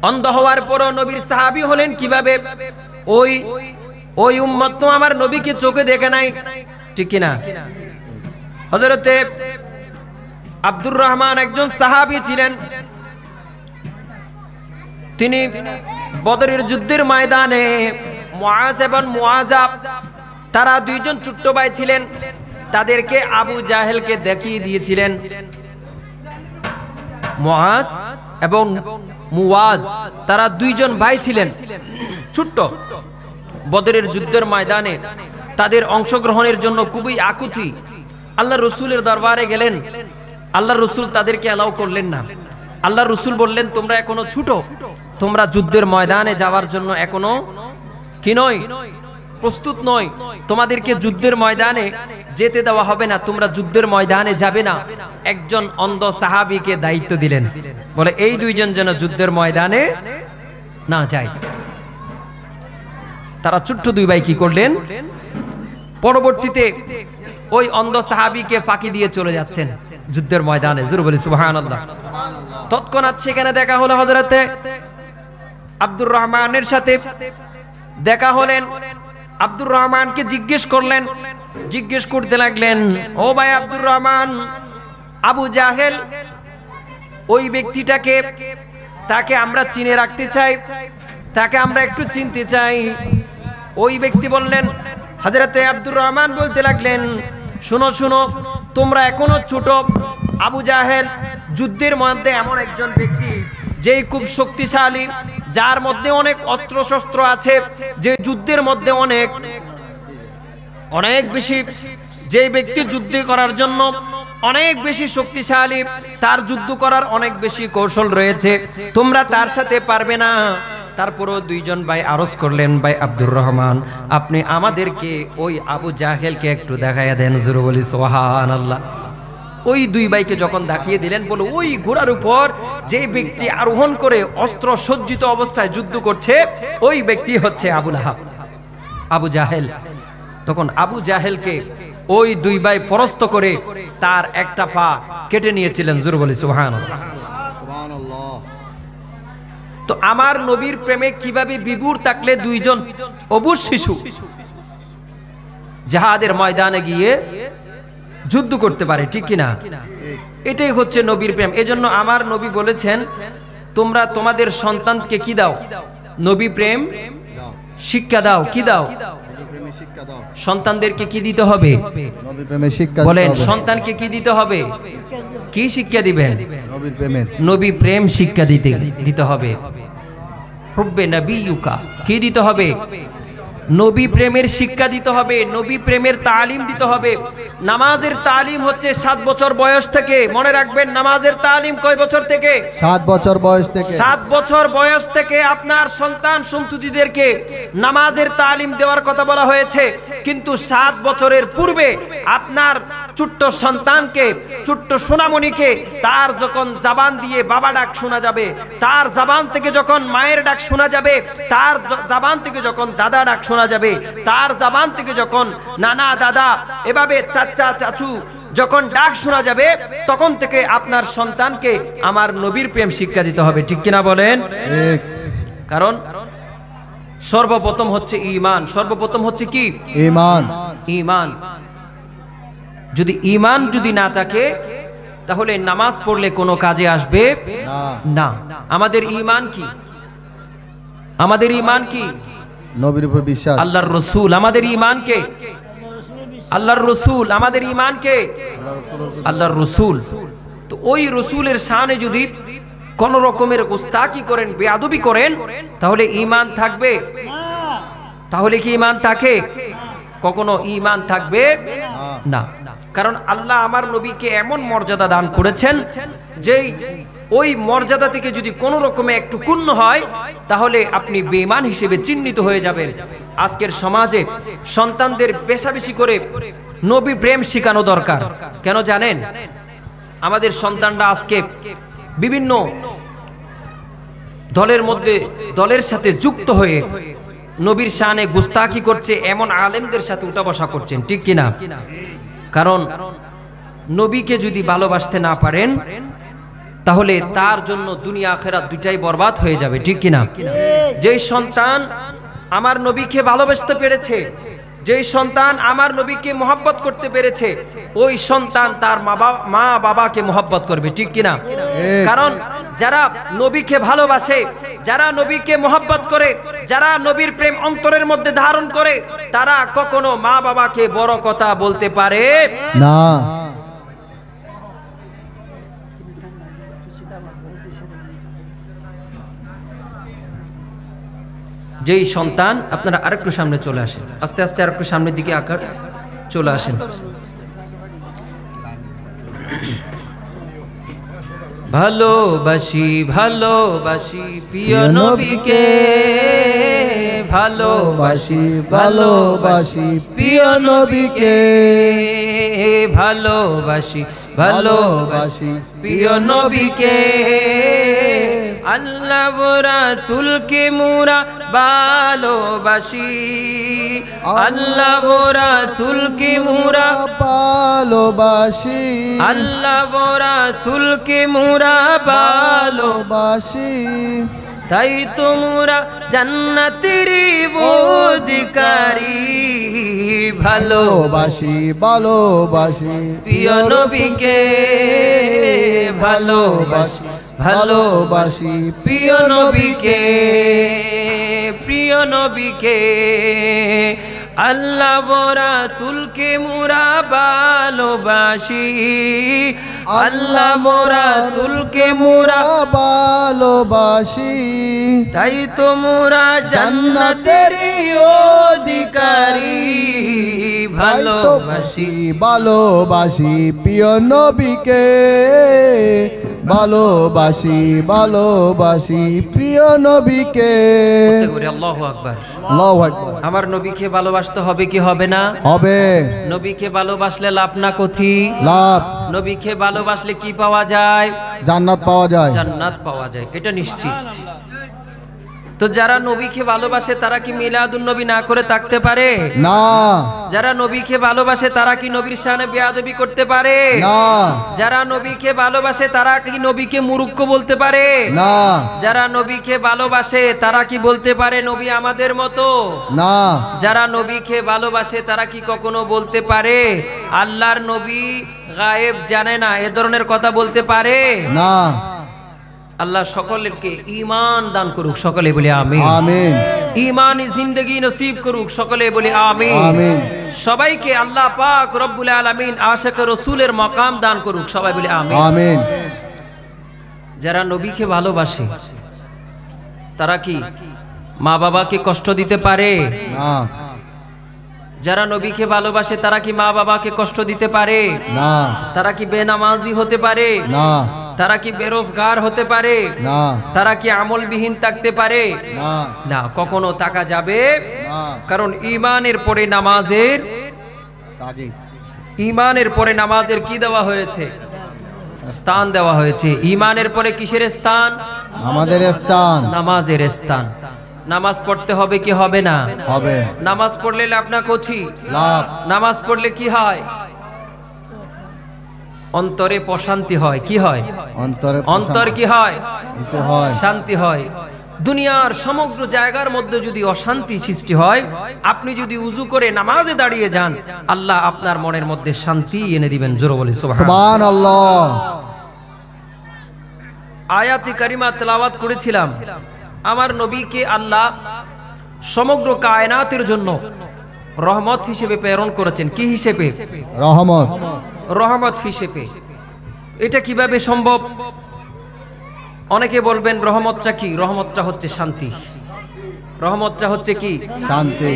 অন্ধ হওয়ার পরও নবীর সাহাবী হলেন কিভাবে? ওই উম্মত তো আমার নবীকে চোখে দেখে নাই, ঠিক কিনা? হযরতে আব্দুর রহমান একজন সাহাবী ছিলেন, তিনি বদরের যুদ্ধের ময়দানে মুআজ এবং মুআজা তারা দুইজন ছোট্ট ভাই ছিলেন, তাদেরকে আবু জাহেলকে দেখিয়ে দিয়েছিলেন। মুআজ এবং মুওয়াজ তারা দুইজন ভাই ছিলেন, ছোট্ট। বদরের যুদ্ধের ময়দানে তাদের অংশগ্রহণের জন্য খুবই আকুতি আল্লাহ রসুলের দরবারে গেলেন। আল্লাহ রসুল তাদেরকে অ্যালাউ করলেন না। আল্লাহ রসুল বললেন, তোমরা এখনো ছোট, তোমরা যুদ্ধের ময়দানে যাওয়ার জন্য এখনো কি নয়, প্রস্তুত নয়, তোমাদেরকে যুদ্ধের ময়দানে যেতে দেওয়া হবে না, তোমরা যুদ্ধের ময়দানে যাবে না। একজন অন্ধ সাহাবীকে দায়িত্ব দিলেন, বলে এই দুইজন যেন যুদ্ধের ময়দানে না যায়। তারা ছোট্ট দুই ভাই কি করলেন? পরবর্তীতে ওই অন্ধ সাহাবীকে ফাঁকি দিয়ে চলে যাচ্ছেন যুদ্ধের ময়দানে, জোরে বলি সুবহানাল্লাহ। তৎক্ষণাৎ সেখানে দেখা হলো হযরতে আব্দুর রহমানের সাথে দেখা হলেন। আব্দুর রহমানকে জিজ্ঞেস করলেন, জিজ্ঞেস করতে লাগলেন, ও ভাই আব্দুর রহমান, আবু জাহেল ওই ব্যক্তিটাকে, তাকে আমরা চিনে রাখতে চাই, তাকে আমরা একটু চিনতে চাই। ওই ব্যক্তি বললেন, হযরতে আব্দুর রহমান বলতে লাগলেন, শুনো শুনো, তোমরা এখনো ছোট। আবু জাহেল যুদ্ধের মধ্যে এমন একজন ব্যক্তি যেই খুব শক্তিশালী, যার মধ্যে অনেক অস্ত্র শস্ত্র আছে, যে যুদ্ধের মধ্যে অনেক বেশি, যে ব্যক্তি যুদ্ধ করার জন্য অনেক বেশি শক্তিশালী, তার যুদ্ধ করার অনেক বেশি কৌশল রয়েছে, তোমরা তার সাথে পারবে না। তারপরও দুইজন ভাই আরজ করলেন, ভাই আব্দুর রহমান, আপনি আমাদেরকে ওই আবু জাহেলকে একটু দেখাইয়া দেন, জোরে বলি সুবহানাল্লাহ। ওই দুই ভাইকে যখন দেখিয়ে দিলেন, বলো ওই ঘোড়ার উপর যে ব্যক্তি আরোহণ করে অস্ত্র সজ্জিত অবস্থায় যুদ্ধ করছে, ওই ব্যক্তি হচ্ছে আবু লাহাব, আবু জাহেল। তখন আবু জাহেলকে ওই দুই ভাই পরাস্ত করে তার একটা পা কেটে নিয়েছিলেন, জোরে বলি সুবহানাল্লাহ। তো আমার নবীর প্রেমে কিভাবে বিভোর থাকলে দুইজন অবুঝ শিশু জিহাদের ময়দানে গিয়ে যুদ্ধ করতে পারে, ঠিক কিনা? এটাই হচ্ছে নবীর প্রেম। এজন্য আমার নবী বলেছেন, তোমরা তোমাদের সন্তানকে কি দাও? নবী প্রেম শিক্ষা দাও। কি দাও? সন্তানদেরকে কি দিতে হবে? বলেন, সন্তানকে কি দিতে হবে? কি শিক্ষা দিবেন? নবী প্রেম শিক্ষা দিতে হবে। হুব্বে নবিয়ুকা কি দিতে হবে? নবী প্রেমের শিক্ষা দিতে হবে, নবী প্রেমের তালিম দিতে হবে। নামাজের তালিম হচ্ছে 7 বছর বয়স থেকে। মনে রাখবেন, নামাজের তালিম কয় বছর থেকে? 7 বছর বয়স থেকে। 7 বছর বয়স থেকে আপনার সন্তান সন্ততিদেরকে নামাজের তালিম দেওয়ার কথা বলা হয়েছে। কিন্তু 7 বছরের পূর্বে আপনার ছোট্ট সন্তানকে, ছোট্ট সোনামণিকে, তার যখন জবান দিয়ে বাবা ডাক শোনা যাবে, তার জবান থেকে যখন মায়ের ডাক শোনা যাবে, তার জবান থেকে যখন দাদা ডাক শোনা যাবে, তার জবান থেকে যখন নানা দাদা এভাবে চাচা চাচু যখন ডাক শোনা যাবে, তখন থেকে আপনার সন্তানকে আমার নবীর প্রেম শিক্ষা দিতে হবে, ঠিক কিনা বলেন? কারণ সর্বপ্রথম হচ্ছে ঈমান। সর্বপ্রথম হচ্ছে কি? ঈমান। ঈমান। যদি ঈমান যদি না থাকে, তাহলে নামাজ পড়লে কোনো কাজে আসবে না। আমাদের ঈমান কি? আমাদের ঈমান কি? নবীর উপর বিশ্বাস। আল্লাহর রাসূল আমাদের ঈমান কে? আল্লাহর রাসূল আমাদের ঈমান কে? আল্লাহর রাসূল। তো ওই রাসূলের শানে যদি কোন রকমের গুস্তাখি করেন, বেয়াদবি করেন, তাহলে ঈমান থাকবে? তাহলে কি ঈমান থাকে? কখনো ঈমান থাকবে না। কারণ আল্লাহ আমার নবীকে এমন মর্যাদা দান করেছেন যে ওই মর্যাদা থেকে যদি কোনো রকমে একটু ক্ষুণ্ণ হয়, তাহলে আপনি বেঈমান হিসেবে চিহ্নিত হয়ে যাবেন। আজকের সমাজে সন্তানদের বেশি করে নবী প্রেম শেখানো দরকার। কেন জানেন? আমাদের সন্তানরা আজকে বিভিন্ন দলের মধ্যে, দলের সাথে যুক্ত হয়ে নবীর শানে গুস্তাখি করছে, এমন আলেমদের সাথে উঠা বসা করছেন, ঠিক কিনা? কারণ নবীকে যদি ভালোবাসতে না পারেন, তাহলে তার জন্য দুনিয়া আখিরাত দুইটাই বরবাদ হয়ে যাবে, ঠিক কিনা? যেই সন্তান আমার নবীকে ভালোবাসতে পেরেছে, যেই সন্তান আমার নবীকে মহব্বত করতে পেরেছে, ওই সন্তান তার মা বাবাকে মহব্বত করবে, ঠিক কিনা? কারণ যারা নবীকে ভালোবাসে, যারা নবীকে মহব্বত করে, যারা নবীর প্রেম অন্তরের মধ্যে ধারণ করে, তারা কখনো মা বাবাকে বড় কথা বলতে পারে না। যেই সন্তান, আপনারা আরেকটু সামনে চলে আসেন, আস্তে আস্তে আরেকটু সামনের দিকে চলে আসেন। ভালোবাসি ভালোবাসি প্রিয় নবীকে, ভালোবাসি ভালোবাসি প্রিয় নবীকে, ভালোবাসি ভালোবাসি প্রিয় নবীকে, আল্লাহ রাসূলকে মোরা ভালোবাসি আল্লাহ রাসূলকে মোরা ভালোবাসি আল্লাহ রাসূলকে মোরা ভালোবাসি তাই তোমরা জান্নাতের অধিকারী ভালোবাসি ভালোবাসি প্রিয় নবীকে ভালোবাসি ভালোবাসি প্রিয় নবীকে প্রিয় নবীকে আল্লাহ রাসূলকে মোরা ভালোবাসি আল্লাহ রাসূলকে মোরা ভালোবাসি তাই তোমরা জান্নাতের অধিকারী ভালোবাসি ভালোবাসি প্রিয় নবীকে ভালোবাসি ভালোবাসি প্রিয় নবীকে আল্লাহু আকবার আল্লাহু আকবার আমার নবীকে ভালোবাসতে হবে কি হবে না হবে নবীকে ভালোবাসলে লাভ না কোথি লাভ নবীকে ভালোবাসলে কি পাওয়া যায় জান্নাত পাওয়া যায় জান্নাত পাওয়া যায় এটা নিশ্চিত তো যারা নবীকে ভালোবাসে তারা কি মিলাদুন নবী না করে থাকতে পারে না যারা নবীকে ভালোবাসে তারা কি নবীর শানে বেয়াদবি করতে পারে না যারা নবীকে ভালোবাসে তারা কি নবীকে মূর্খ বলতে পারে না যারা নবীকে ভালোবাসে তারা কি বলতে পারে নবী আমাদের মতো না যারা নবীকে ভালোবাসে তারা কি কখনো বলতে পারে আল্লাহর নবী গায়েব জানে না এ ধরনের কথা বলতে পারে না আল্লাহ সকলকে ঈমান দান করুক সকলে বলি আমিন আমিন ঈমানি জিন্দেগি নসিব করুক সকলে বলি আমিন আমিন সবাইকে আল্লাহ পাক রব্বুল আলামিন আশিক রাসূলের মাকাম দান করুক সবাই বলি আমিন আমিন যারা নবীকে ভালোবাসে তারা কি মা বাবাকে কষ্ট দিতে পারে না যারা নবীকে ভালোবাসে তারা কি মা বাবাকে কষ্ট দিতে পারে না তারা কি বেনামাজি হতে পারে না তারা কি বেরোজগার হতে পারে না তারা কি আমলবিহীন থাকতে পারে না না কখনো তাকা যাবে না কারণ ঈমানের পরে নামাজের তাজি ঈমানের পরে নামাজের কি দেওয়া হয়েছে স্থান দেওয়া হয়েছে ঈমানের পরে কিসের স্থান আমাদের স্থান নামাজের স্থান নামাজ পড়তে হবে কি হবে না হবে নামাজ পড়লে লাভ না কোথি লাভ নামাজ পড়লে কি হয় অন্তরে প্রশান্তি হয় কি হয় অন্তরে অন্তর কি হয় শান্তি হয় শান্তি হয় দুনিয়ার সমগ্র জায়গার মধ্যে যদি অশান্তি সৃষ্টি হয় আপনি যদি উযু করে নামাজে দাঁড়িয়ে যান আল্লাহ আপনার মনের মধ্যে শান্তি এনে দিবেন জোরে বলি সুবহানাল্লাহ সুবহানাল্লাহ আয়াতে কারিমা তেলাওয়াত করেছিলাম আমার নবীকে আল্লাহ সমগ্র কায়নাতের জন্য রহমত হিসেবে প্রেরণ করেছেন কি হিসেবে রহমত রহমত হিসেবে এটা কিভাবে সম্ভব অনেকে বলবেন রহমতটা কি রহমতটা হচ্ছে শান্তি রহমতটা হচ্ছে কি শান্তি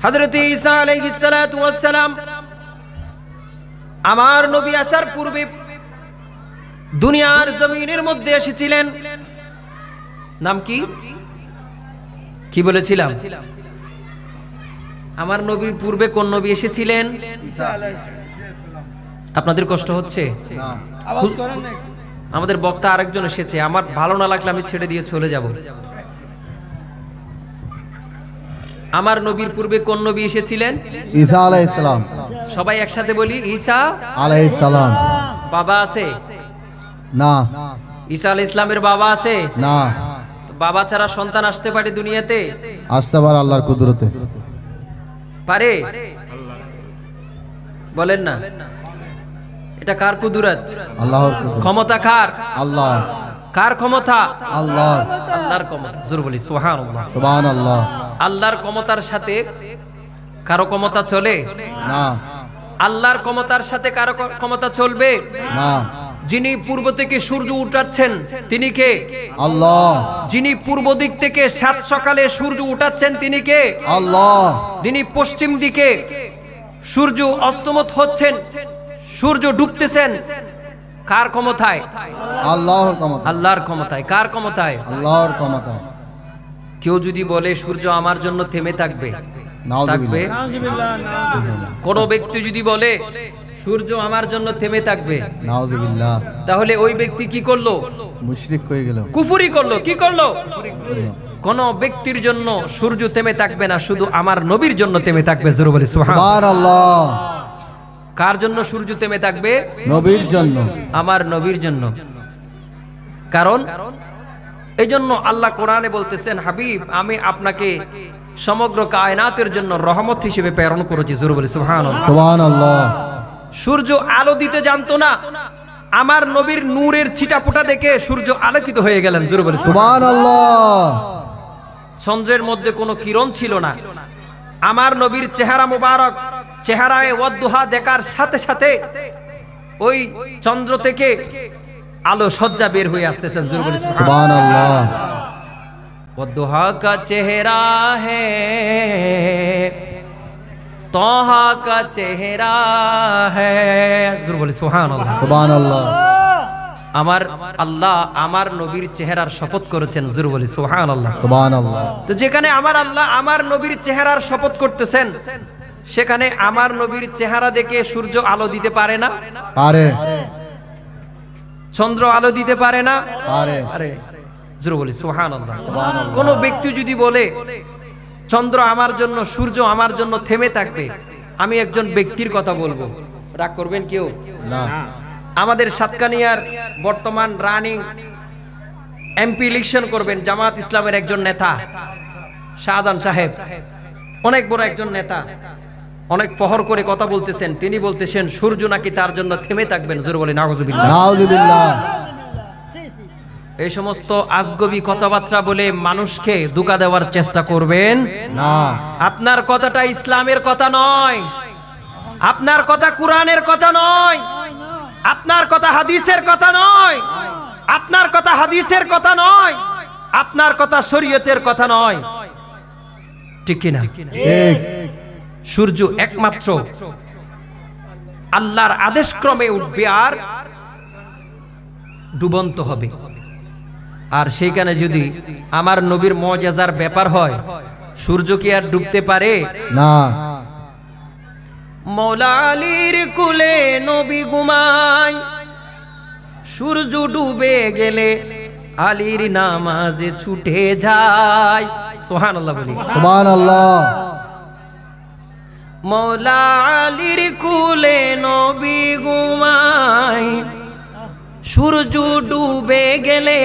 হযরত ঈসা আলাইহিস সালাতু ওয়াস সালাম আমার নবী আসার পূর্বে দুনিয়ার জমিনের মধ্যে এসেছিলেন নাম কি কি বলেছিলাম আমার নবীর পূর্বে কোন নবী এসেছিলেন আপনাদের কষ্ট হচ্ছে আমাদের বক্তা আরেকজন এসেছে আমার ভালো না লাগলে আমি ছেড়ে দিয়ে চলে যাব আমার নবীর পূর্বে কোন নবী এসেছিলেন ঈসা আলাইহিস সালাম সবাই একসাথে বলি ঈসা আলাইহিস সালাম বাবা আছে না ঈসা আলাইহিস সালামের বাবা আছে না বাবা ছাড়া সন্তান আসতে পারে দুনিয়াতে আসতে পারে আল্লাহর কুদরতে পারে বলেন না এটা কার কুদরত আল্লাহর কুদরত ক্ষমতা কার আল্লাহ কার ক্ষমতা আল্লাহ আল্লাহর ক্ষমতা জোর বলি সুবহানাল্লাহ সুবহানাল্লাহ আল্লাহর ক্ষমতার সাথে কারো ক্ষমতা চলে না আল্লাহর ক্ষমতার সাথে কারো ক্ষমতা চলবে না যিনি পূর্ব থেকে সূর্য উঠাচ্ছেন তিনি কে আল্লাহ যিনি পূর্ব দিক থেকে সাত সকালে সূর্য উঠাচ্ছেন তিনি কে আল্লাহ যিনি পশ্চিম দিকে সূর্য অস্তমত হচ্ছেন সূর্য ডুবতেছেন কার ক্ষমতায় আল্লাহর ক্ষমতা আল্লাহর ক্ষমতায় কার ক্ষমতায় আল্লাহর ক্ষমতা কেউ যদি বলে সূর্য আমার জন্য থেমে থাকবে থাকবে কোন ব্যক্তি যদি বলে সূর্য আমার জন্য থেমে থাকবে নাউযুবিল্লাহ তাহলে ওই ব্যক্তি কি করলো মুশরিক হয়ে গেল, কুফরি করলো। কি করলো? কোন ব্যক্তির জন্য সূর্য থেমে থাকবে না, শুধু আমার নবীর জন্য থেমে থাকবে। জোরে বলি সুবহানাল্লাহ। সুবহানাল্লাহ। কার জন্য সূর্য থেমে থাকবে? নবীর জন্য। আমার নবীর জন্য। কারণ এই জন্য আল্লাহ কোরআনে বলতেছেন, হাবিব আমি আপনাকে সমগ্র কায়নাতের জন্য রহমত হিসেবে প্রেরণ করেছি। জোরে বলি সুবহানাল্লাহ। সুবহানাল্লাহ। সূর্য আলো দিতে জানতো না, আমার নবীর নূরের ছিটাফোঁটা দেখে সূর্য আলোকিত হয়ে গেলেন। জোরে বলি সুবহানাল্লাহ। চন্দ্রের মধ্যে কোনো কিরণ ছিল না, আমার নবীর চেহারা মুবারক, চেহারায় ওয়াদ্দুহা দেখার সাথে সাথে ওই চন্দ্র থেকে আলো সজ্জা বের হয়ে আসতেছেন। জোরে বলি সুবহানাল্লাহ। ওয়াদ্দুহা কা চেহারা হে তোহা কা চেহারা হে। জোরে বলি সুবহানাল্লাহ। সুবহানাল্লাহ। আমার আল্লাহ আমার নবীর চেহারার শপথ করেছেন। জোরে বলি সুবহানাল্লাহ। সুবহানাল্লাহ। তো যেখানে আমার আল্লাহ আমার নবীর চেহারার শপথ করতেছেন, সেখানে আমার নবীর চেহারা দেখে সূর্য আলো দিতে পারে না? পারে। চন্দ্র আলো দিতে পারে না? পারে। আরে জোরে বলি সুবহানাল্লাহ। সুবহানাল্লাহ। কোন ব্যক্তি যদি বলে চন্দ্র আমার জন্য, সূর্য আমার জন্য থেমে থাকবে, আমি একজন ব্যক্তির কথা বলবো, রাগ করবেন কেউ? না। আমাদের সাতকানিয়ার বর্তমান রানিং এমপি ইলেকশন করবেন জামাত ইসলামের একজন নেতা শাহজাহান সাহেব, অনেক বড় একজন নেতা, অনেক ফহর করে কথা বলতেছেন। তিনি বলতেছেন সূর্য নাকি তার জন্য থেমে থাকবেন। জোরে বলি নাউযুবিল্লাহ। নাউযুবিল্লাহ। এই সমস্ত আজগবি কথাবার্তা বলে মানুষকে ধোঁকা দেওয়ার চেষ্টা করবেন না। আপনার কথাটা ইসলামের কথা নয়, আপনার কথা কোরআনের কথা নয়, আপনার কথা হাদিসের কথা নয়, আপনার কথা হাদিসের কথা নয়, আপনার কথা শরীয়তের কথা নয়। ঠিক কিনা? ঠিক। সূর্য একমাত্র আল্লাহর আদেশ ক্রমে উঠবে আর ডুবন্ত হবে। আর সেইখানে যদি আমার নবীর মুআজিজার ব্যাপার হয়, সূর্য কি আর ডুবতে পারে? না। মৌলা আলীর কুলে নবী ঘুমায়, সূর্য ডুবে গেলে আলীর নামাজে ছুটে যায়। সুবহানাল্লাহ বলি। সুবহানাল্লাহ। মৌলা আলীর কুলে নবী ঘুমায়, সূর্য ডুবে গেলে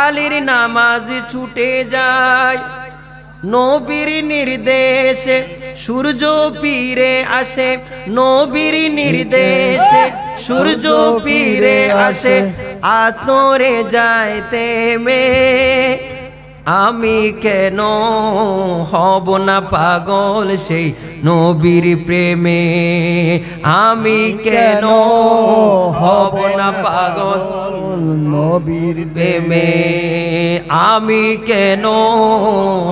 আলীর নামাজ ছুটে যায়। নবীর নির্দেশে সূর্য ফিরে আসে, নবীর নির্দেশে সূর্য ফিরে আসে, আসরে যায় থেমে। আমি কেন হব না পাগল সেই নবীর প্রেমে, আমি কেন হব না পাগল নবীর প্রেমে, আমি কেন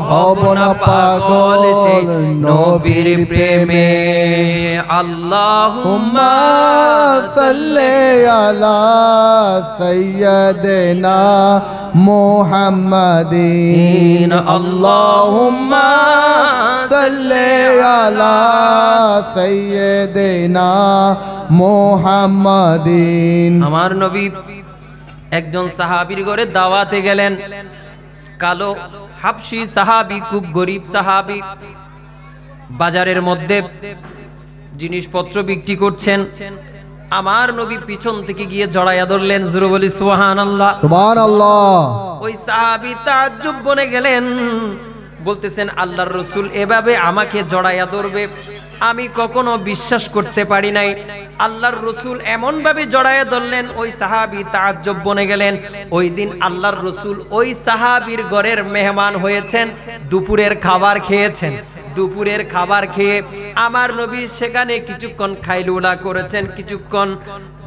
হব না পাগল সেই নবীর প্রেমে। আল্লাহুম্মা সাল্লি আলা সাইয়্যিদিনা মুহাম্মাদিন। আল্লাহুম্মা সাল্লি আলা সাইয়্যিদিনা মুহাম্মাদিন। আমার নবী একজন সাহাবীর ঘরে দাওয়াতে গেলেন। কালো হাবশী সাহাবী, খুব গরিব সাহাবী, বাজারের মধ্যে জিনিসপত্র বিক্রি করছেন। আমার নবী পিছন থেকে গিয়ে জড়াইয়া ধরলেন। জোরে বলি সুবহানাল্লাহ। সুবহানাল্লাহ। ওই সাহাবী তাজ্জুব বনে গেলেন, বলতেছেন আল্লাহর রাসূল এভাবে আমাকে জড়াইয়া ধরবে আমি কখনো বিশ্বাস করতে পারি নাই। আল্লাহর রাসূল এমন ভাবে জড়াইয়া ধরলেন, ওই সাহাবী তাজ্জুব বনে গেলেন। ওই দিন আল্লাহর রাসূল ওই সাহাবীর ঘরের মেহমান হয়েছেন, দুপুরের খাবার খেয়েছেন। দুপুরের খাবার খেয়ে আমার নবী সেখানে কিছুক্ষণ খাইলুলা করেছেন, কিছুক্ষণ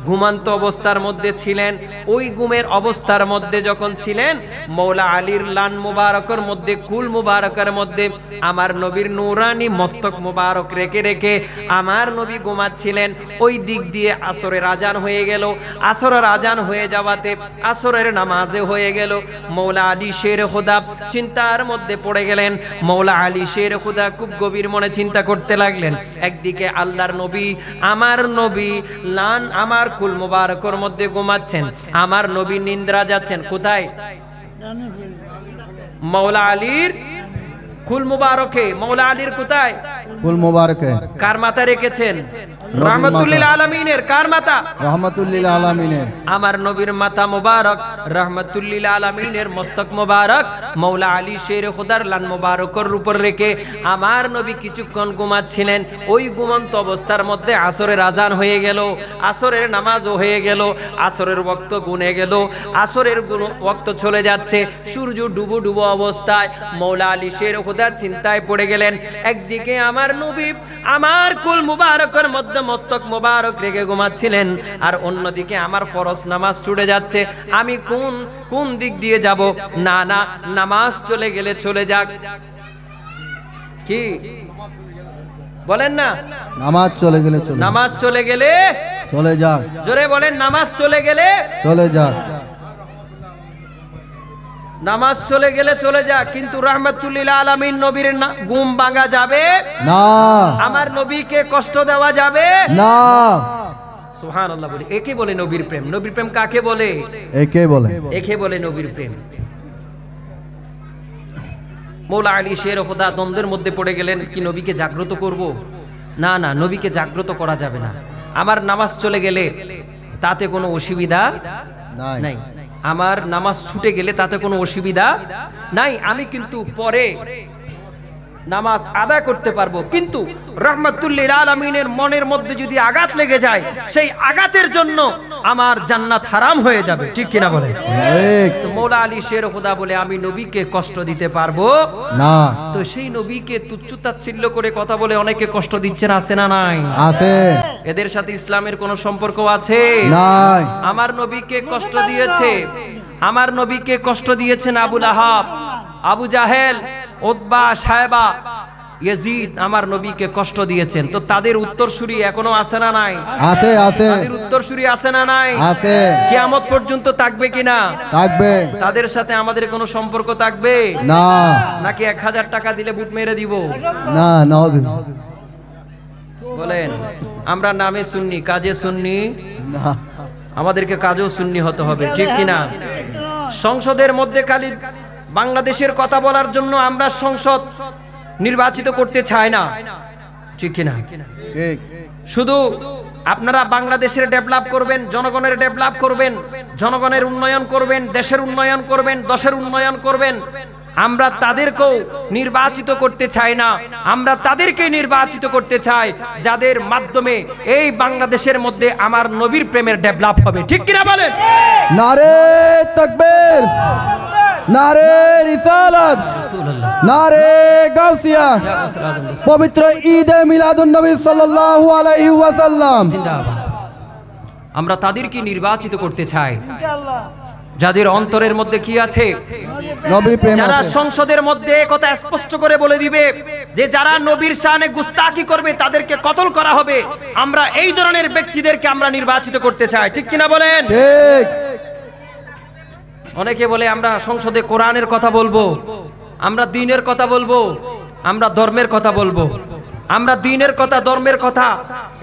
ঘুমান্ত অবস্থার মধ্যে ছিলেন। ওই ঘুমের অবস্থার মধ্যে যখন ছিলেন, মৌলা আলীর লান মুবারকের মধ্যে, কুল মুবারকের মধ্যে আমার নবীর নূরানি মস্তক মুবারক রেখে রেখে আমার নবী ঘুমাচ্ছিলেন। ওই দিক দিয়ে আসরের আজান হয়ে গেল। আসরের আজান হয়ে যাওয়াতে আসরের নামাজে হয়ে গেল। মৌলা আলী শের খুদা চিন্তার মধ্যে পড়ে গেলেন। মৌলা আলী শের খুদা খুব গভীর মনে চিন্তা করতে লাগলেন। একদিকে আল্লাহর নবী, আমার নবী লান আমার কুল মুবারকের মধ্যে ঘুমাচ্ছেন, আমার নবী নিদ্রা যাচ্ছেন কোথায়? মাওলা আলীর কুল মুবারকে। মাওলা আলীর কোথায়? কুল মুবারকে। কার মাথা রেখেছেন? রহমাতুল্লিল আলামিনের। কার মাথা? রহমাতুল্লিল আলামিনের। আমার নবীর মাথা মুবারক, রহমাতুল্লিল আলামিনের মস্তক মুবারক মাওলা আলী শের খোদার লান মুবারকের উপর রেখে আমার নবী কিছুক্ষণ ঘুমাচ্ছিলেন। ওই ঘুমন্ত অবস্থার মধ্যে আসরের আজান হয়ে গেল, আসরের নামাজও হয়ে গেল, আসরের ওয়াক্ত গুনে গেল, আসরের ওয়াক্ত চলে যাচ্ছে, সূর্য ডুবো ডুবো অবস্থায় মাওলা আলী শের খোদা চিন্তায় পড়ে গেলেন। একদিকে আমার নবী আমার কুল মুবারকের মধ্যে মস্তক মুবারক রেখে ঘুমাচ্ছিলেন, আর অন্যদিকে আমার ফরজ নামাজ ছুটে যাচ্ছে। আমি কোন দিক দিয়ে যাব? না না, নামাজ চলে গেলে চলে যাক। কি বলেন না? নামাজ চলে গেলে চলে, নামাজ চলে গেলে চলে যাক। জোরে বলেন, নামাজ চলে গেলে চলে যাক। নামাজ চলে গেলে চলে যাক, কিন্তু রহমাতুল্লিল আলামিন নবীর ঘুম ভাঙা যাবে না, আমার নবীকে কষ্ট দেওয়া যাবে না। সুবহানাল্লাহ বলি। একে বলে নবীর প্রেম। নবীর প্রেম কাকে বলে? একে বলে, একে বলে নবীর প্রেম। মাওলা আলী শের খোদা দ্বন্দ্বের মধ্যে পড়ে গেলেন, কি নবীকে জাগ্রত করব? না না, নবীকে জাগ্রত করা যাবে না। আমার নামাজ চলে গেলে তাতে কোনো অসুবিধা নাই, আমার নামাজ ছুটে গেলে তাতে কোনো অসুবিধা নাই, আমি কিন্তু পরে নামাজ আদায় করতে পারবো। কিন্তু রহমাতুল্লিল আলামিনের মনের মধ্যে যদি আঘাত লেগে যায়, সেই আঘাতের জন্য আমার জান্নাত হারাম হয়ে যাবে। ঠিক কিনা বলে? তো মাওলা আলী শের খোদা বলে, আমি নবীকে কষ্ট দিতে পারবো না। তো সেই নবীকে তুচ্ছ-তাচ্ছিল্য করে কথা বলে অনেকে কষ্ট দিচ্ছেন, আছে না নাই? আছে। এদের সাথে ইসলামের কোনো সম্পর্ক আছে? নাই। আমার নবীকে কষ্ট দিয়েছে, আমার নবীকে কষ্ট দিয়েছেন আবু লাহাব, আবু জাহেল, উতবা, সায়বা, ইয়াজিদ আমার নবীকে কষ্ট দিয়েছেন। তো তাদের উত্তরসূরি এখনো আছে না নাই? আছে, আছে। তাদের উত্তরসূরি আছে না নাই? আছে। কিয়ামত পর্যন্ত থাকবে কিনা? থাকবে। তাদের সাথে আমাদের কোনো সম্পর্ক থাকবে না, নাকি 1000 টাকা দিলে বুট মেরে দিব? না, না। বলেন, আমরা নামে সুন্নি, কাজে সুন্নি না। আমাদেরকে কাজেও সুন্নি হতে হবে। ঠিক কিনা? সংসদের মধ্যে খালি বাংলাদেশের কথা বলার জন্য আমরা সংসদ নির্বাচিত করতে চাই না। ঠিক কিনা? ঠিক। শুধু আপনারা বাংলাদেশের ডেভেলপ করবেন, জনগণের ডেভেলপ করবেন, জনগণের উন্নয়ন করবেন, দেশের উন্নয়ন করবেন, দশের উন্নয়ন করবেন। আমরা তাদেরকেও নির্বাচিত করতে চাই না, আমরা তাদেরকে নির্বাচিত করতে চাই যাদের মাধ্যমে এই বাংলাদেশের মধ্যে আমার নবীর প্রেমের ডেভেলপ হবে। ঠিক কিনা বলেন? নারে তাকবীর, নারে রিসালাত, নারে গাউসিয়া, পবিত্র ঈদে মিলাদুন নবী সাল্লাল্লাহু আলাইহি ওয়াসাল্লাম। আমরা তাদেরকে নির্বাচিত করতে চাই যাদের অন্তরের মধ্যে কি আছে? নবীর প্রেম। যারা সংসদের মধ্যে কথা স্পষ্ট করে বলে দিবে যে যারা নবীর শানে গুস্তাখি করবে তাদেরকে কতল করা হবে। আমরা এই ধরনের ব্যক্তিদেরকে আমরা নির্বাচিত করতে চাই। ঠিক কিনা বলেন? ঠিক। অনেকে বলে আমরা সংসদে কোরআনের কথা বলবো, আমরা দ্বীনের কথা বলবো, আমরা ধর্মের কথা বলবো। আমরা দ্বীনের কথা, ধর্মের কথা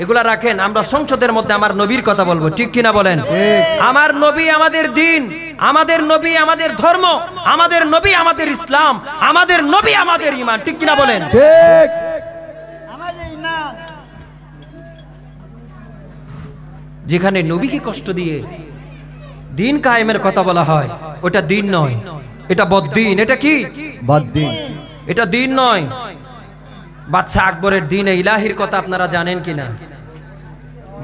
এগুলা রাখেন, আমরা সংসদের মধ্যে আমার নবীর কথা বলবো। ঠিক কিনা বলেন? আমার নবী আমাদের দ্বীন, আমাদের নবী আমাদের ধর্ম, আমাদের নবী আমাদের ইসলাম, আমাদের নবী আমাদের ঈমান। ঠিক কিনা বলেন? ঠিক। যেখানে নবীকে কষ্ট দিয়ে দ্বীন কায়েমের কথা বলা হয়, ওটা দ্বীন নয়, এটা বদ্দীন। এটা কি? বদ্দীন। এটা দ্বীন নয়। বাদশা আকবরের দ্বীনে ইলাহির কথা আপনারা জানেন কিনা?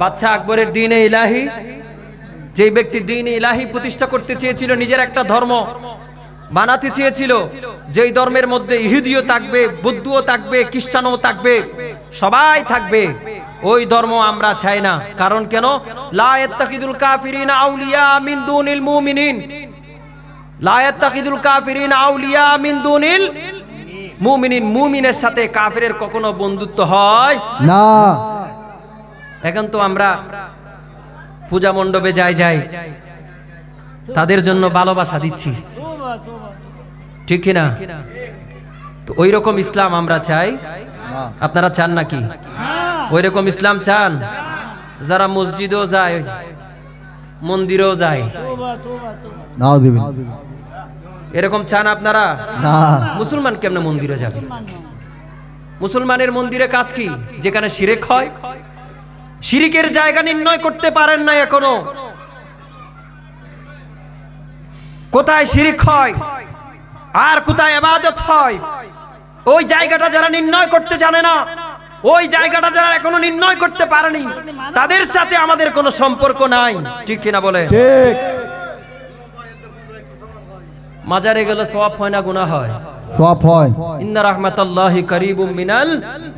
বাদশা আকবরের দ্বীনে ইলাহি, যে ব্যক্তি দ্বীনে ইলাহি প্রতিষ্ঠা করতে চেয়েছিল, নিজের একটা ধর্ম বানাতে চেয়েছিল, যেই ধর্মের মধ্যে ইহুদিও থাকবে, বৌদ্ধও থাকবে, খ্রিস্টানও থাকবে, সবাই থাকবে, ওই ধর্ম আমরা চাই না। কারণ কেন? লা ইয়াত্তাখিদুল কাফিরিনা আউলিয়া মিন দুনিল মুমিনিন, লা ইয়াত্তাখিদুল কাফিরিনা আউলিয়া মিন দুনিল মুমিনিন। মুমিনের সাথে কাফিরের কখনো বন্ধুত্ব হয় না। এখন তো আমরা পূজা মণ্ডপে যাই, তাদের জন্য ভালোবাসা দিচ্ছি। ঠিক কিনা? তো ওই রকম ইসলাম আমরা চাই। আপনারা চান নাকি? ওই রকম ইসলাম চান? যারা মসজিদও যায় মন্দিরেও যায়। নাউযুবিল্লাহ। এরকম চান আপনারা? না। মুসলমান কেমনে মন্দিরে যাবে? মুসলমানের মন্দিরে কাজ কি? যেখানে শিরক হয়। শিরিকের জায়গা নির্ণয় করতে পারেন না এখনো। কোথায় শিরিক হয় আর কোথায় ইবাদত হয়, ওই জায়গাটা যারা নির্ণয় করতে জানে না, ওই জায়গাটা যারা এখনো নির্ণয় করতে পারেনি, তাদের সাথে আমাদের কোনো সম্পর্ক নাই। ঠিক কিনা বলে? ঠিক। মাজারে গেলে সওয়াব হয় না গুনাহ হয়? সওয়াব হয়। ইন্না রাহমাতাল্লাহি কারীবুম মিনাল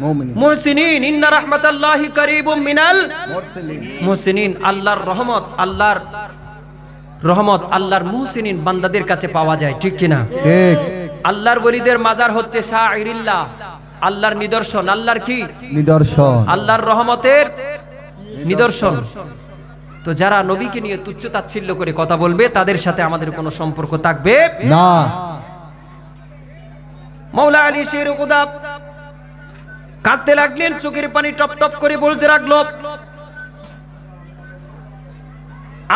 মুমিনিন। মুহসিনিন। ইন্না রাহমাতাল্লাহি কারীবুম মিনাল মুরসালিন। মুহসিনিন। আল্লাহর রহমত, আল্লাহর রহমত আল্লাহর মুহসিনিন বান্দাদের কাছে পাওয়া যায়। ঠিক কিনা? ঠিক। আল্লাহর ওলিদের মাজার হচ্ছে শাইরিল্লাহ, আল্লাহর নিদর্শন। আল্লাহর কি নিদর্শন? আল্লাহর রহমতের নিদর্শন। তো যারা নবীকে নিয়ে তুচ্ছ তাচ্ছিল্য করে কথা বলবে, তাদের সাথে আমাদের কোনো সম্পর্ক থাকবে না। মাওলা আলী শের খুদা কাঁদতে লাগলেন, চোখের পানি টপ টপ করে বলতে লাগলো,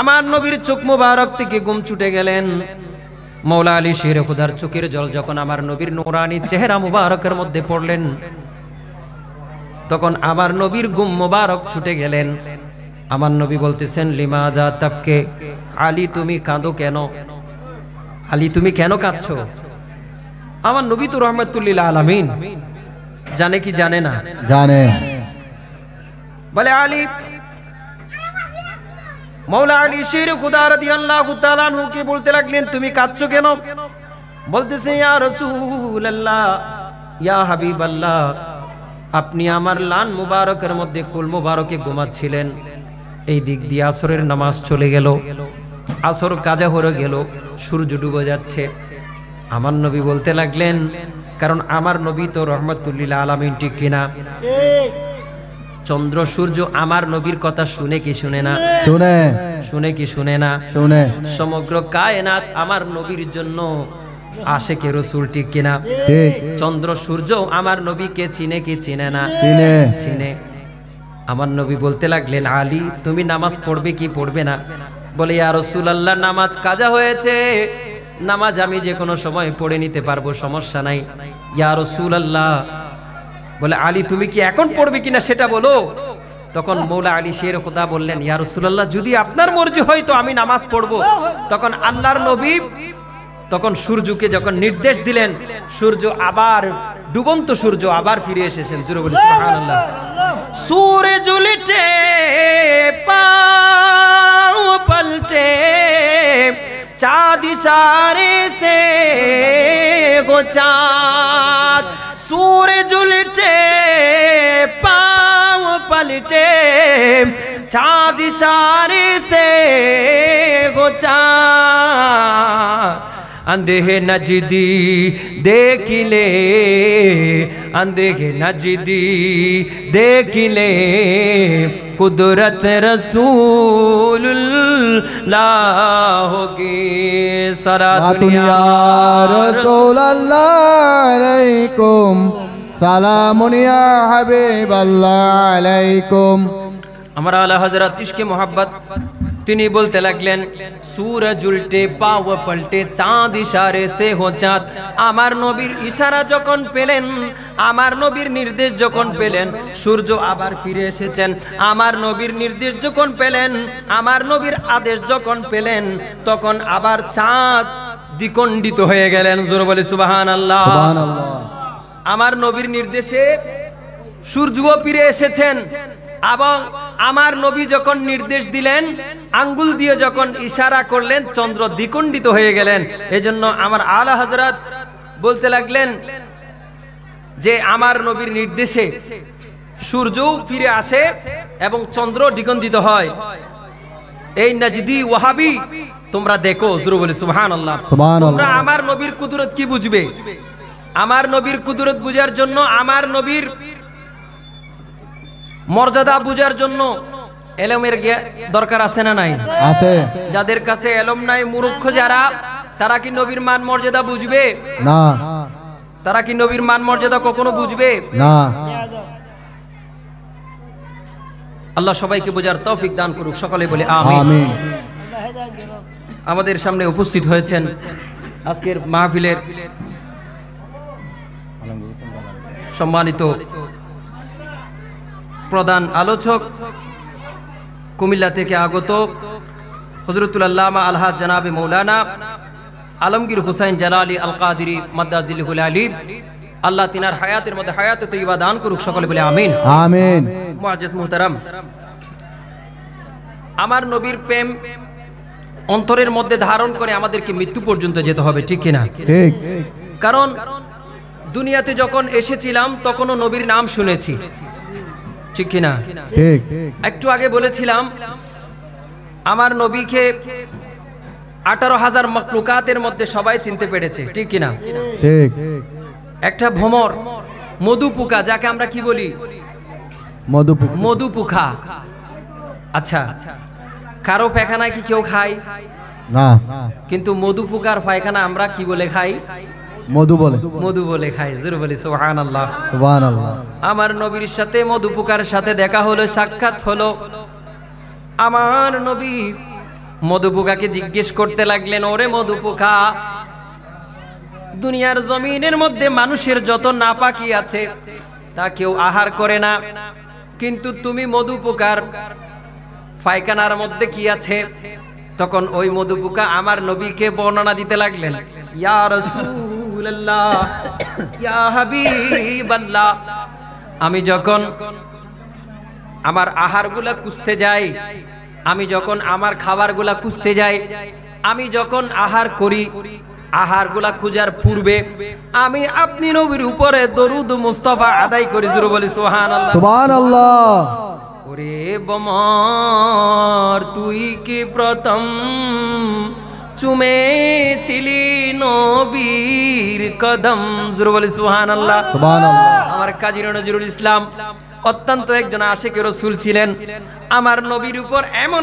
আমার নবীর চোখ মোবারক থেকে ঘুম ছুটে গেলেন। মাওলা আলী শের খুদার চোখের জল যখন আমার নবীর নূরানী চেহারা মুবারকের মধ্যে পড়লেন, তখন আমার নবীর ঘুম মোবারক ছুটে গেলেন। আমার নবী বলতেছেন, লিমাদা তাবকে, আলী তুমি কাঁদো কেন? আলী তুমি কেন কাঁদছো? আমার নবী তো রহমাতুল্লিল আলামিন, জানে কি জানে না? জানে। বলে আলী, মাওলা আলী শের খুদা রাদিয়াল্লাহু তাআলা আনহু কে বলতে লাগলেন, তুমি কাঁদছো কেন? বলতেছে, ইয়া রাসূলুল্লাহ, ইয়া হাবিবাল্লাহ, আপনি আমার লান মুবারকের মধ্যে কুল মুবারকে ঘুমাচ্ছিলেন, এই দিক দিয়ে আসরের নামাজ চলে গেল, আসর কাজা হয়ে গেল, সূর্য ডুবে যাচ্ছে। আমার নবী বলতে লাগলেন, কারণ আমার নবী তো রহমাতুল্লিল আলামিন। ঠিক কিনা? চন্দ্র সূর্য আমার নবীর কথা শুনে কি শুনে না? শুনে। শুনে কি শুনে না? শুনে। সমগ্র কায়নাত আমার নবীর জন্য আশিকে রাসূল। ঠিক কিনা? ঠিক। চন্দ্র সূর্য আমার নবীকে চিনে কি চিনে না? চিনে। চিনে। আমার নবী বলতে লাগলেন, আলী তুমি নামাজ পড়বে কি পড়বে না? বলে, ইয়া রাসূলুল্লাহ, নামাজ কাজা হয়েছে, নামাজ আমি যে কোনো সময় পড়ে নিতে পারবো, সমস্যা নাই। ইয়া রাসূলুল্লাহ, বলে আলী তুমি কি এখন পড়বে কিনা সেটা বলো। তখন মৌলা আলী শের খুদা বললেন, ইয়া রাসূলুল্লাহ, যদি আপনার মর্জি হয় তো আমি নামাজ পড়বো। তখন আল্লাহর নবী তখন সূর্যকে যখন নির্দেশ দিলেন, সূর্য আবার ডুবন্ত সূর্য আবার ফিরে এসেছেন। জোরে বলি সুবহানাল্লাহ। সূরজ উল্টে পাও পলটে, चाँद इशारे से गो चाँद, सूरज उल्टे पाँव पलटे, चाँद इशारे से गो चाँद, अंधे नजदी देख ले, अंधे नजदी देख ले, कुदरत रसूलुल्लाह की सलातुन या रसूलल्लाह अलैकुम, सलामुन या हबीबल्लाह अलैकुम। हमारा आला हजरत इश्क़ मोहब्बत তিনি বলতে লাগলেন, সূরজ উল্টে পাও পলটে, চাঁদ ইশারে সে হো চাঁদ। আমার নবীর ইশারা যখন পেলেন, আমার নবীর নির্দেশ যখন পেলেন, সূর্য আবার ফিরে এসেছেন। আমার নবীর নির্দেশ যখন পেলেন, আমার নবীর আদেশ যখন পেলেন, তখন আবার চাঁদ দ্বিখণ্ডিত হয়ে গেলেন। জোরে বলি সুবহানাল্লাহ। সুবহানাল্লাহ। আমার নবীর নির্দেশে সূর্যও ফিরে এসেছেন, এবং আমার নবী যখন নির্দেশ দিলেন, আঙ্গুল দিয়ে যখন ইশারা করলেন, চন্দ্র দ্বিখণ্ডিত হয়ে গেলেন। এজন্য আমার আলা হযরত বলতে লাগলেন যে আমার নবীর নির্দেশে সূর্য ফিরে আসে এবং চন্দ্র দ্বিখণ্ডিত হয়। এই নাজদি ওয়াহাবি তোমরা দেখো। জোরে বলি সুবহানাল্লাহ। তোমরা আমার নবীর কুদরত কি বুঝবে? আমার নবীর কুদরত বুঝার জন্য, আমার নবীর মর্যাদা বুঝার জন্য এলমের দরকার আছে না নাই? আছে। যাদের কাছে এলম নাই, মূর্খ যারা, তারা কি নবীর মান মর্যাদা বুঝবে? না। তারা কি নবীর মান মর্যাদা কখনো বুঝবে? না। আল্লাহ সবাইকে বোঝার তৌফিক দান করুক। সকলে বলে আমিন। আমিন। আমাদের সামনে উপস্থিত হয়েছেন আজকের মাহফিলের সম্মানিত প্রধান আলোচক, কুমিল্লা থেকে আগত হযরতুল আল্লামা আলহাজ জনাবে মৌলানা আলমগীর হুসাইন জালালি আল কাদেরী মাদ্দাজিলহুল আলী, আল্লাহ তিনার হায়াতের মধ্যে হায়াতে তৈয়বা দান করুক, সকলে বলে আমিন। আমিন। মুআজ্জিজ মুহতারাম, আমার নবীর প্রেম অন্তরের মধ্যে ধারণ করে আমাদেরকে মৃত্যু পর্যন্ত যেতে হবে, ঠিক কিনা? ঠিক। কারণ দুনিয়াতে যখন এসেছিলাম তখনও নবীর নাম শুনেছি, ঠিক কিনা? ঠিক। একটু আগে বলেছিলাম আমার নবীকে 18,000 মাখলুকাতের মধ্যে সবাই চিনতে পেরেছে, ঠিক কিনা? ঠিক। একটা ভ্রমর মধু পোকা, যাকে আমরা কি বলি? মধুপুর। মধু পোকা। আচ্ছা, কারো পায়খানা কি কেউ খায়? না। কিন্তু মধু পোকার পায়খানা আমরা কি বলে খাই? মধু বলে। মধু বলে খাই। জোরে বলি সুবহানাল্লাহ। সুবহানাল্লাহ। আমার নবীর সাথে মধু পোকার সাথে দেখা হলো, সাক্ষাৎ হলো। আমার নবী মধু পোকাকে জিজ্ঞেস করতে লাগলেন, ওরে মধু পোকা, দুনিয়ার জমিনের মধ্যে মানুষের যত নাপাকি আছে তা কেউ আহার করে না, কিন্তু তুমি মধু পোকার পায়খানার মধ্যে কি আছে? তখন ওই মধু পোকা আমার নবীকে বর্ণনা দিতে লাগলেন, ইয়া রাসূলুল্লাহ, ইয়া হাবিবাল্লাহ, আমি যখন আমার আহারগুলা খুঁজতে যাই, আমি যখন আমার খাবারগুলা খুঁজতে যাই, আমি যখন আহার করি, আহারগুলা খুঁজার পূর্বে আমি আপনি নবীর উপরে দরুদ মুস্তাফা আদায় করি। জোরে বলি সুবহানাল্লাহ। সুবহানাল্লাহ। ওরে বমর, তুই কি প্রথম চুমেছিলি নবীর কদম? জোরে বলি সুবহানাল্লাহ। সুবহানাল্লাহ। আমার কাজী নজরুল ইসলাম অত্যন্ত একজন আশিক রাসূল ছিলেন। আমার নবীর উপর এমন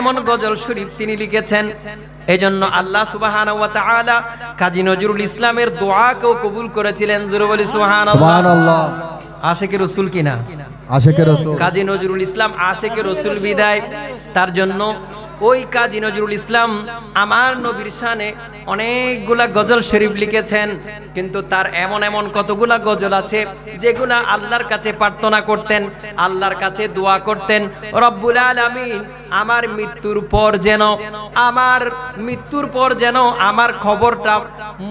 এমন গজল শরীফ তিনি লিখেছেন। এজন্য আল্লাহ সুবহানাহু ওয়া তাআলা কাজী নজরুল ইসলামের দোয়াকেও কবুল করেছিলেন। জোরে বলি সুবহানাল্লাহ। সুবহানাল্লাহ। আশিক রাসূল কিনা? আশিক রাসূল। কাজী নজরুল ইসলাম আশিক রাসূল বিদায়, তার জন্য ওই কাজী নজরুল ইসলাম আমার নবীর শানে অনেকগুলা গজল শরীফ লিখেছেন। কিন্তু তার এমন কতগুলা গজল আছে যেগুলা আল্লাহর কাছে প্রার্থনা করতেন, আল্লাহর কাছে দোয়া করতেন, রব্বুল আলামিন আমার মৃত্যুর পর যেন আমার খবরটা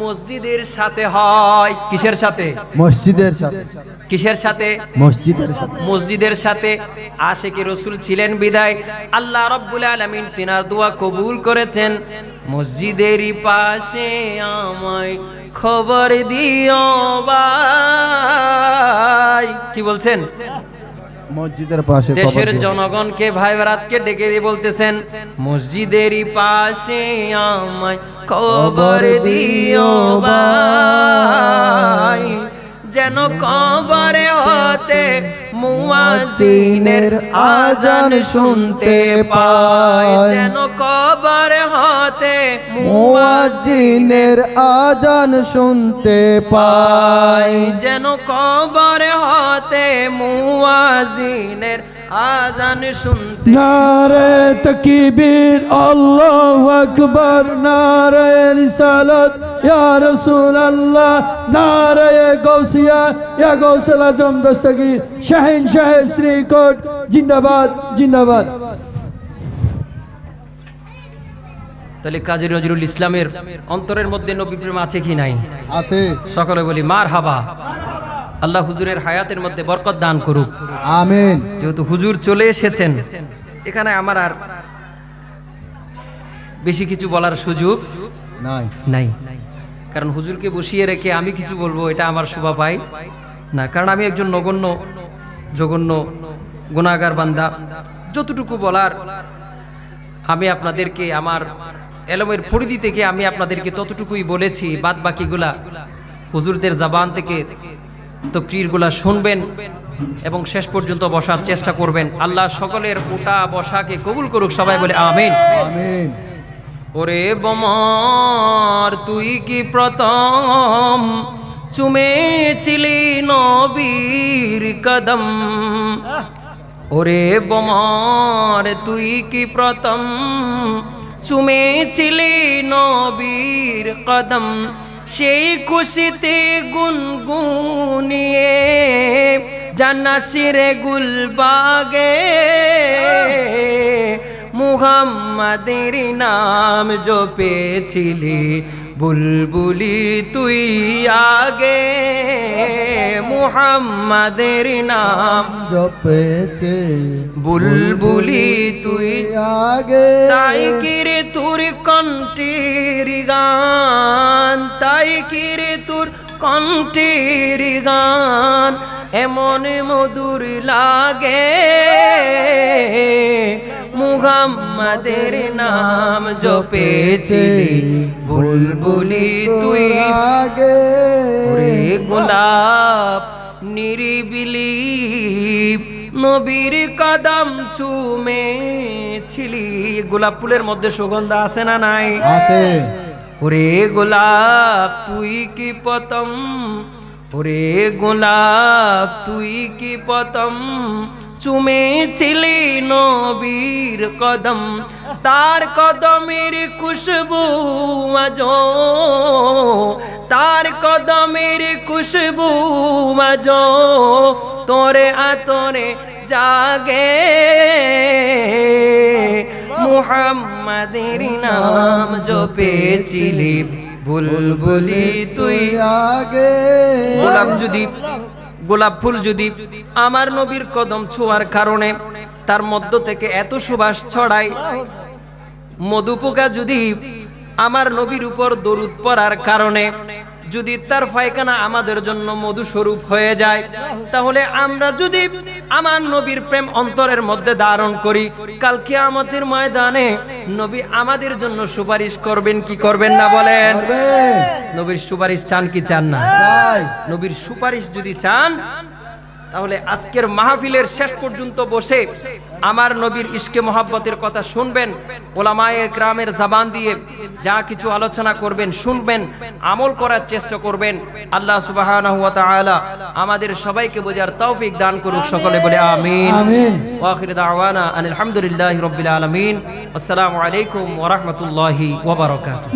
মসজিদের সাথে হয়। কিসের সাথে? মসজিদের সাথে। কিসের সাথে? মসজিদের সাথে। মসজিদের সাথে। আশিক রাসূল ছিলেন বিদায় আল্লাহ রাব্বুল আলামিন তিনার দোয়া কবুল করেছেন। মসজিদেরই পাশে আমায় খবর দিও ভাই। কি বলছেন? মসজিদের পাশে দেশের জনগণকে, ভাই বেরাতকে ডেকে দিয়ে বলতেছেন, মসজিদেরই পাশে আমায় খবর দিও ভাই, যেন কবরে হতে মুয়াজ্জিনের আজান শুনতে পাই, যেন কবরে হতে মুয়াজ্জিনের আজান শুনতে পাই, যেন কবরে হতে মুয়াজ্জিনের আজান শুনতে। নারে তাকবীর, আল্লাহু আকবার, নারে রিসালাত ইয়া রাসূলুল্লাহ, নারে গাউসিয়া ইয়া গাউসুল আজম দস্তগীর শাহিন শাহ শ্রীকোট, জিন্দাবাদ জিন্দাবাদ। তাহলে কাজী নজরুল ইসলামের অন্তরের মধ্যে নবী প্রেম আছে কি নাই? আছে। সকলে বলি মারহাবা। আল্লাহ হুজুরের হায়াতের মধ্যে বরকত দান করুক। আমিন। যেহেতু হুজুর চলে এসেছেন, এখানে আমার আর বেশি কিছু বলার সুযোগ নাই, কারণ হুজুরকে বসিয়ে রেখে আমি কিছু বলবো এটা আমার শোভা পায় না। কারণ আমি একজন জঘন্য গুনাহগার বান্দা। যতটুকু বলার আমি আপনাদেরকে আমার এলমের পরিধি থেকে আমি আপনাদেরকে ততটুকুই বলেছি। বাদ বাকিগুলা হুজুরদের জবান থেকে তাকরীরগুলা শুনবেন এবং শেষ পর্যন্ত বসার চেষ্টা করবেন। আল্লাহ সকলের ওঠা বসাকে কবুল করুক, সবাই বলে আমিন। আমিন। ওরে বমর, তুই কি প্রথম চুমেছিলি নবীর কদম? ওরে বোমর তুই কি প্রথম চুমেছিলি নবীর কদম, সেই খুশিতে গুনগুনিয়ে জান্নাতিরে গুলবাগে মুহাম্মাদের নাম জপেছিলি বুলবুলি তুই আগে, মুহাম্মাদের নাম জপেছে বুলবুলি তুই আগে। তাই কিরে তোর কণ্ঠের গান, তাই কিরে তোর কণ্ঠের গান এমন মধুর লাগে, মুহাম্মাদের নাম জপেছিলি বুলবুলি তুই আগে। ওরে গোলাপ নিরিবিলি নবীর কদম চুমেছিলি। গোলাপ ফুলের মধ্যে সুগন্ধ আছে না নাই? আছে। ওরে গোলাপ তুই কি প্রথম, ওরে গোলাপ তুই কি প্রথম চুমেছিলি নবীর কদম, তার কদমের খুশবু আজো, তার কদমের খুশবু আজো তোরে আতরে জাগে, মুহাম্মাদের নাম জপেছিলি বুলবুলি তুই আগে। গোলাপ ফুল যদি আমার নবীর কদম ছোঁয়ার কারণে তার মধ্য থেকে এত সুবাস ছড়ায়, মধুপোকা যদি আমার নবীর উপর দরুদ পড়ার কারণে যদি তার পায়খানা আমাদের জন্য মধু স্বরূপ হয়ে যায়, তাহলে আমরা যদি আমার নবীর প্রেম অন্তরের মধ্যে ধারণ করি, কাল কিয়ামতের ময়দানে নবী আমাদের জন্য সুপারিশ করবেন কি করবেন না বলেন? নবীর সুপারিশ চান কি চান না? নবীর সুপারিশ যদি চান তাহলে আজকের মাহফিলের শেষ পর্যন্ত বসে আমার নবীর ইশকে মোহাব্বতের কথা শুনবেন, ওলামায়ে কেরামের জবান দিয়ে যা কিছু আলোচনা করবেন শুনবেন, আমল করার চেষ্টা করবেন। আল্লাহ সুবহানাহু ওয়া তাআলা আমাদের সবাইকে বোঝার তৌফিক দান করুক, সকলে বলে আমিন। ওয়া আখিরু দাওয়ানা আলহামদুলিল্লাহি রাব্বিল আলামিন। আসসালামু আলাইকুম ওয়া রাহমাতুল্লাহি ওয়া বারাকাতুহু।